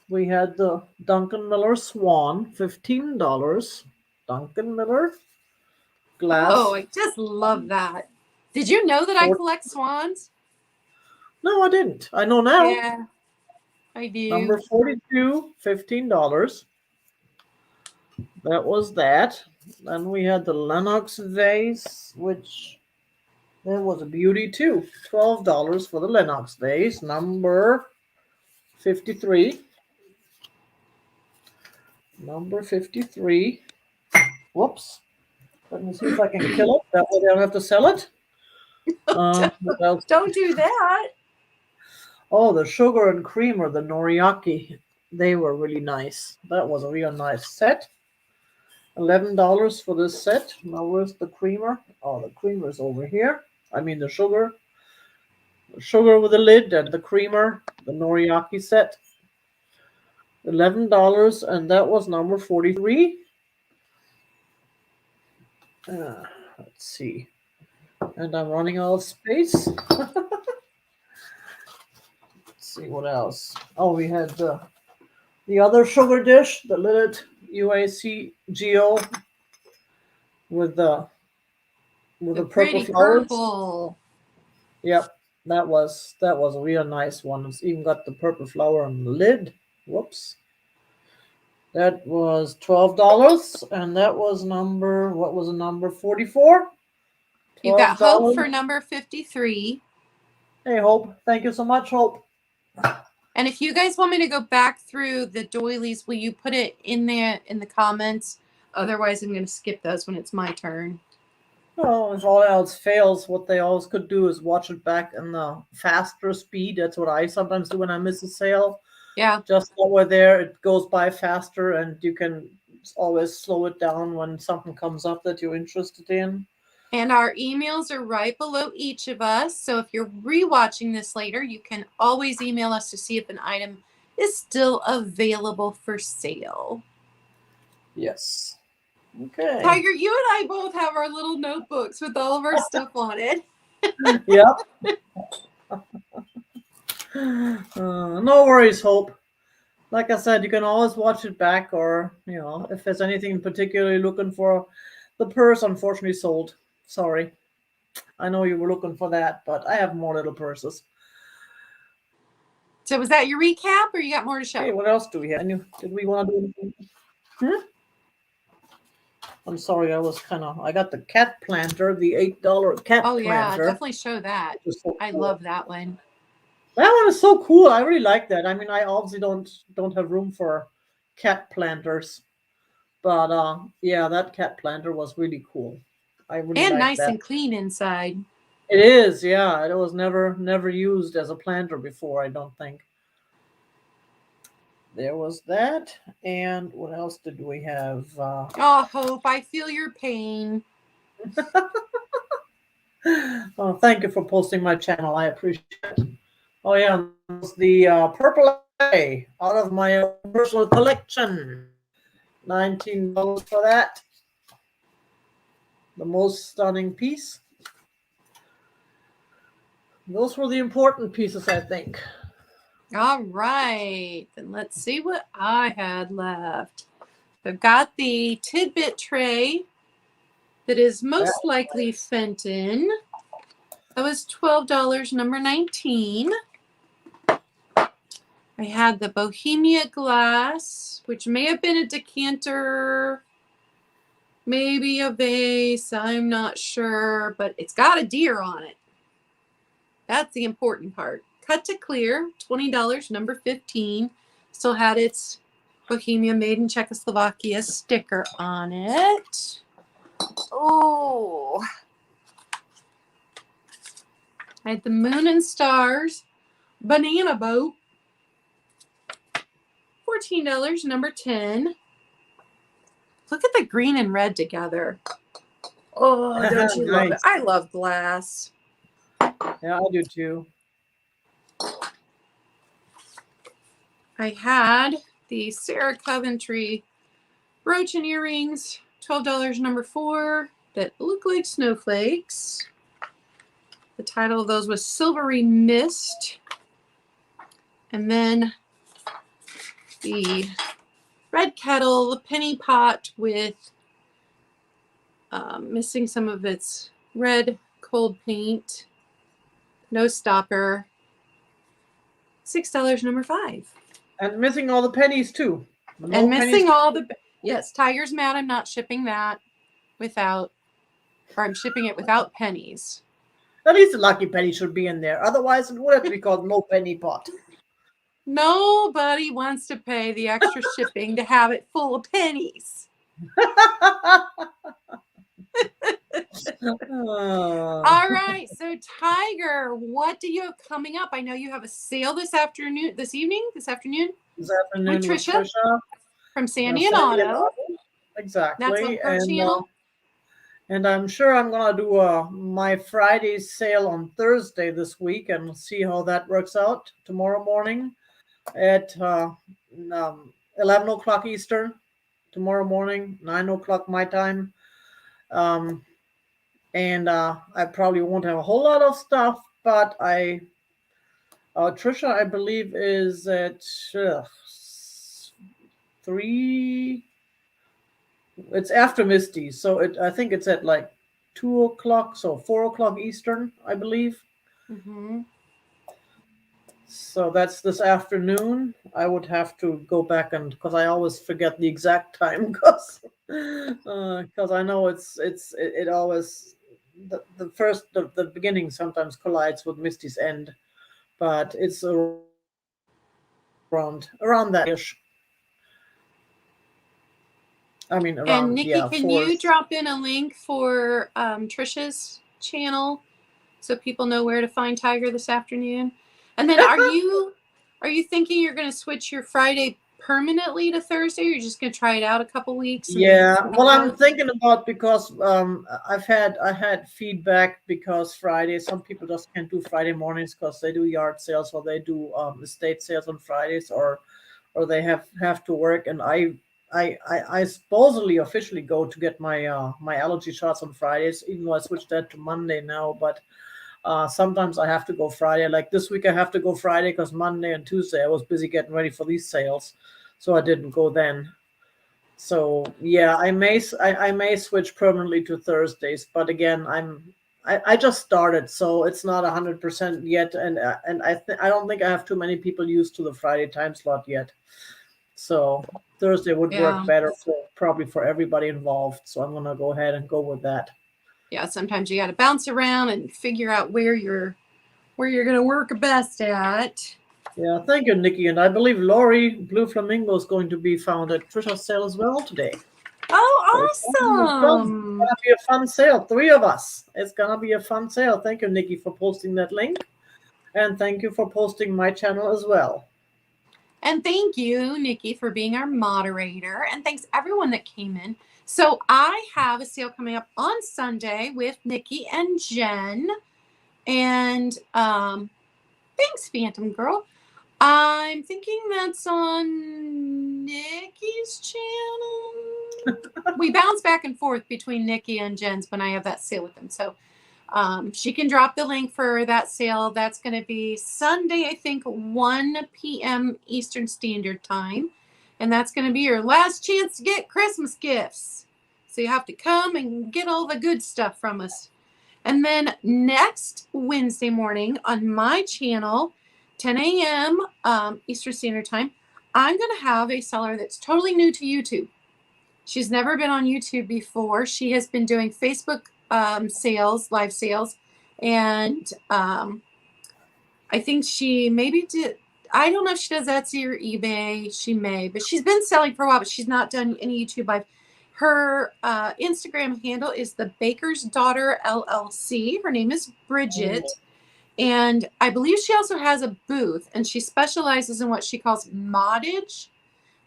B: We had the Duncan Miller Swan, $15. Duncan Miller glass.
A: Oh, I just love that. Did you know that I collect swans?
B: No, I didn't. I know now.
A: Yeah, I do.
B: Number 42, $15. That was that. Then we had the Lennox vase, which that was a beauty too. $12 for the Lennox vase, number 53. Number 53. Whoops. Let me see if I can kill it. That way I don't have to sell it.
A: Don't do that.
B: Oh, the sugar and creamer, the Noriaki. They were really nice. That was a real nice set. $11 for this set. Now where's the creamer? Oh, the creamer's over here. I mean the sugar. The sugar with the lid and the creamer. The Noriaki set. $11, and that was number 43. Let's see. And I'm running out of space. Let's see what else. Oh, we had the other sugar dish, the Lilith UAC Geo with the purple flowers.
A: Purple.
B: Yep, that was a real nice one. It's even got the purple flower on the lid. Whoops. That was $12, and that was number, what was the number? 44?
A: You've got Hope for
B: $12.
A: number 53.
B: Hey, Hope. Thank you so much, Hope.
A: And if you guys want me to go back through the doilies, will you put it in there in the comments? Otherwise, I'm going to skip those when it's my turn.
B: Oh, if all else fails, what they always could do is watch it back in the faster speed. That's what I sometimes do when I miss a sale.
A: Yeah.
B: Just while we're there, it goes by faster, and you can always slow it down when something comes up that you're interested in.
A: And our emails are right below each of us. So if you're rewatching this later, you can always email us to see if an item is still available for sale.
B: Yes. Okay.
A: Tiger, you and I both have our little notebooks with all of our stuff on it.
B: Yep. No worries, Hope. Like I said, you can always watch it back, or, if there's anything in particular you're looking for. The purse unfortunately sold. Sorry. I know you were looking for that, but I have more little purses.
A: So was that your recap, or you got more to show?
B: Okay, what else do we have? Did we want to do anything? I'm sorry, I got the cat planter, the $8 cat planter.
A: Oh yeah, definitely show that.
B: So
A: I
B: cool.
A: love that one.
B: That one is so cool. I really like that. I mean, I obviously don't have room for cat planters, but yeah, that cat planter was really cool. I really
A: And
B: like
A: nice
B: that.
A: and clean inside.
B: It is, yeah. It was never used as a planter before, I don't think. There was that, and what else did we have?
A: Oh, Hope, I feel your pain.
B: Oh, thank you for posting my channel. I appreciate it. Oh yeah, it was the purple eye out of my personal collection. $19 for that. The most stunning piece. Those were the important pieces, I think.
A: All right, then let's see what I had left. I've got the tidbit tray that is most likely Fenton. That was $12, number 19. I had the Bohemia glass, which may have been a decanter, maybe a vase, I'm not sure, but it's got a deer on it. That's the important part. Cut to clear, $20, number 15. Still had its Bohemia made in Czechoslovakia sticker on it. Oh. I had the Moon and Stars banana boat. $14, number 10. Look at the green and red together. Oh, don't you love it? I love glass.
B: Yeah, I do too.
A: I had the Sarah Coventry brooch and earrings, $12, number 4, that look like snowflakes. The title of those was Silvery Mist. And then the red kettle, the penny pot with missing some of its red cold paint. No stopper. $6, number 5.
B: And missing all the pennies too.
A: No and missing all the... Yes, Tiger's mad I'm not shipping that without... Or I'm shipping it without pennies.
B: At least the lucky penny should be in there. Otherwise, it would have to be called no penny pot.
A: Nobody wants to pay the extra shipping to have it full of pennies. All right, so Tiger, what do you have coming up? I know you have a sale this afternoon with Trisha from Sandy and Otto.
B: Exactly.
A: That's on her channel.
B: And I'm sure I'm gonna do my Friday sale on Thursday this week, and see how that works out tomorrow morning at 11 o'clock Eastern. Tomorrow morning, 9 o'clock my time. And I probably won't have a whole lot of stuff, but Trisha, I believe, is at 3. It's after Misty, so I think it's at like 2 o'clock, so 4 o'clock Eastern, I believe.
A: Mm-hmm. So
B: that's this afternoon. I would have to go back because I always forget the exact time because I know it always the beginning sometimes collides with Misty's end, but it's around that ish. I mean,
A: And
B: around,
A: Nikki,
B: yeah,
A: can you drop in a link for Trisha's channel so people know where to find Tiger this afternoon? And then are you thinking you're going to switch your Friday permanently to Thursday, or you're just going to try it out a couple weeks?
B: Yeah, well, I'm thinking about, because I had feedback, because Friday, some people just can't do Friday mornings because they do yard sales, or they do estate sales on Fridays, or they have to work. And I supposedly officially go to get my allergy shots on Fridays, even though I switched that to Monday now. But sometimes I have to go Friday. Like this week, I have to go Friday because Monday and Tuesday I was busy getting ready for these sales, so I didn't go then. So yeah, I may switch permanently to Thursdays, but again, I just started, so it's not 100% yet, and I don't think I have too many people used to the Friday time slot yet. So Thursday would work better probably for everybody involved. So I'm gonna go ahead and go with that.
A: Yeah, sometimes you got to bounce around and figure out where you're going to work best at.
B: Yeah, thank you, Nikki. And I believe Lori Blue Flamingo is going to be found at Trisha's sale as well today.
A: Oh,
B: So
A: awesome.
B: it's gonna be a fun sale. 3 of us. It's gonna be a fun sale. Thank you, Nikki, for posting that link. And thank you for posting my channel as well.
A: And thank you, Nikki, for being our moderator. And thanks everyone that came in. So I have a sale coming up on Sunday with Nikki and Jen. And thanks, Phantom Girl. I'm thinking that's on Nikki's channel. We bounce back and forth between Nikki and Jen's when I have that sale with them. So she can drop the link for that sale. That's going to be Sunday, I think, 1 p.m. Eastern Standard Time. And that's going to be your last chance to get Christmas gifts. So you have to come and get all the good stuff from us. And then next Wednesday morning on my channel, 10 a.m. Eastern Standard Time, I'm going to have a seller that's totally new to YouTube. She's never been on YouTube before. She has been doing Facebook sales, live sales, and I think she maybe did. I don't know if she does Etsy or eBay. She may, but she's been selling for a while, but she's not done any YouTube live. Her Instagram handle is the Baker's Daughter LLC. Her name is Bridget. And I believe she also has a booth, and she specializes in what she calls moddage,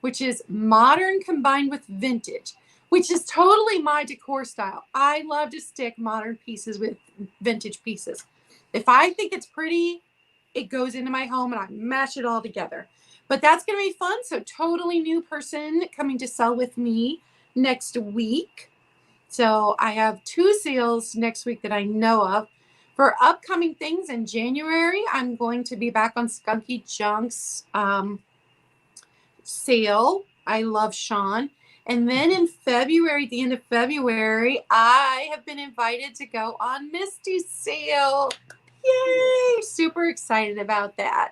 A: which is modern combined with vintage, which is totally my decor style. I love to stick modern pieces with vintage pieces. If I think it's pretty, it goes into my home and I mash it all together. But that's going to be fun. So totally new person coming to sell with me next week. So I have 2 sales next week that I know of. For upcoming things in January, I'm going to be back on Skunky Junk's sale. I love Sean. And then in February, at the end of February, I have been invited to go on Misty's sale. Yay! Super excited about that.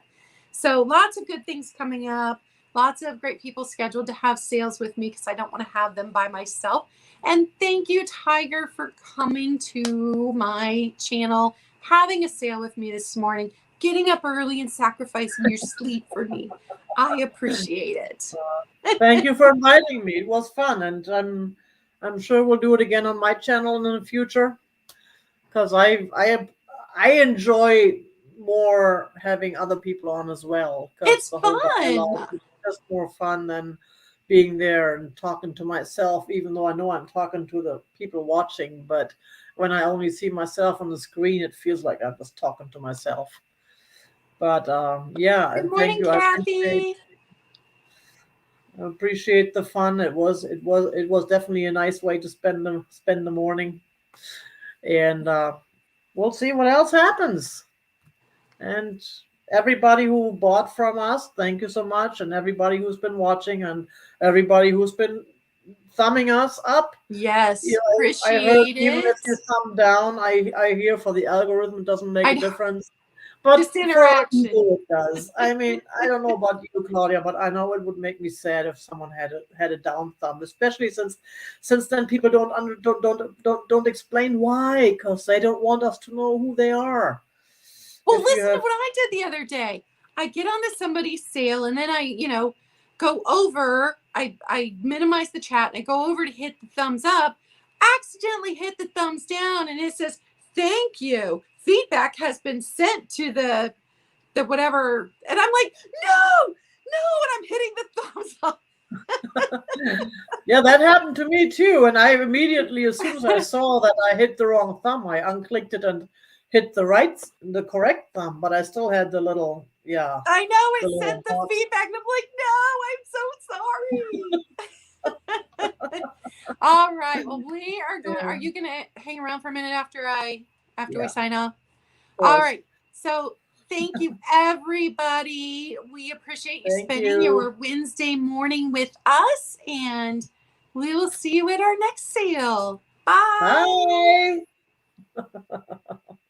A: So lots of good things coming up. Lots of great people scheduled to have sales with me because I don't want to have them by myself. And thank you, Tiger, for coming to my channel, having a sale with me this morning, getting up early and sacrificing your sleep for me. I appreciate it.
B: Thank you for inviting me. It was fun, and I'm sure we'll do it again on my channel in the future, because I enjoy more having other people on as well.
A: It's
B: the whole
A: fun.
B: dialogue is just more fun than being there and talking to myself, even though I know I'm talking to the people watching. But when I only see myself on the screen, it feels like I'm just talking to myself. But yeah,
A: Good morning, Kathy.
B: I appreciate the fun. It was definitely a nice way to spend the morning, and we'll see what else happens. And everybody who bought from us, thank you so much, and everybody who's been watching, and everybody who's been thumbing us up.
A: Yes, appreciate
B: I heard
A: it.
B: even if you thumb down, I hear for the algorithm it doesn't make a difference. But
A: Just
B: for other
A: interaction.
B: people, it does. I mean, I don't know about you, Claudia, but I know it would make me sad if someone had a down thumb, especially since then people don't explain why, because they don't want us to know who they are.
A: Well,
B: If you
A: listen to
B: have,
A: what I did the other day. I get onto somebody's sale and then I, go over, I minimize the chat and I go over to hit the thumbs up, accidentally hit the thumbs down, and it says, thank you. Feedback has been sent to the whatever. And I'm like, no, and I'm hitting the thumbs up.
B: yeah, that happened to me too, and I immediately, as soon as I saw that I hit the wrong thumb, I unclicked it and hit the correct thumb, but I still had the little, yeah,
A: I know
B: the
A: it sent
B: little
A: the
B: box.
A: feedback, and I'm like, no, I'm so sorry. All right. Well, we are going.
B: Yeah,
A: Are you going to hang around for a minute after we
B: yeah,
A: sign off?
B: of
A: All
B: course.
A: right. So thank you, everybody. We appreciate you
B: Thank
A: spending
B: you.
A: your Wednesday morning with us, and we will see you at our next sale. Bye.
B: Bye.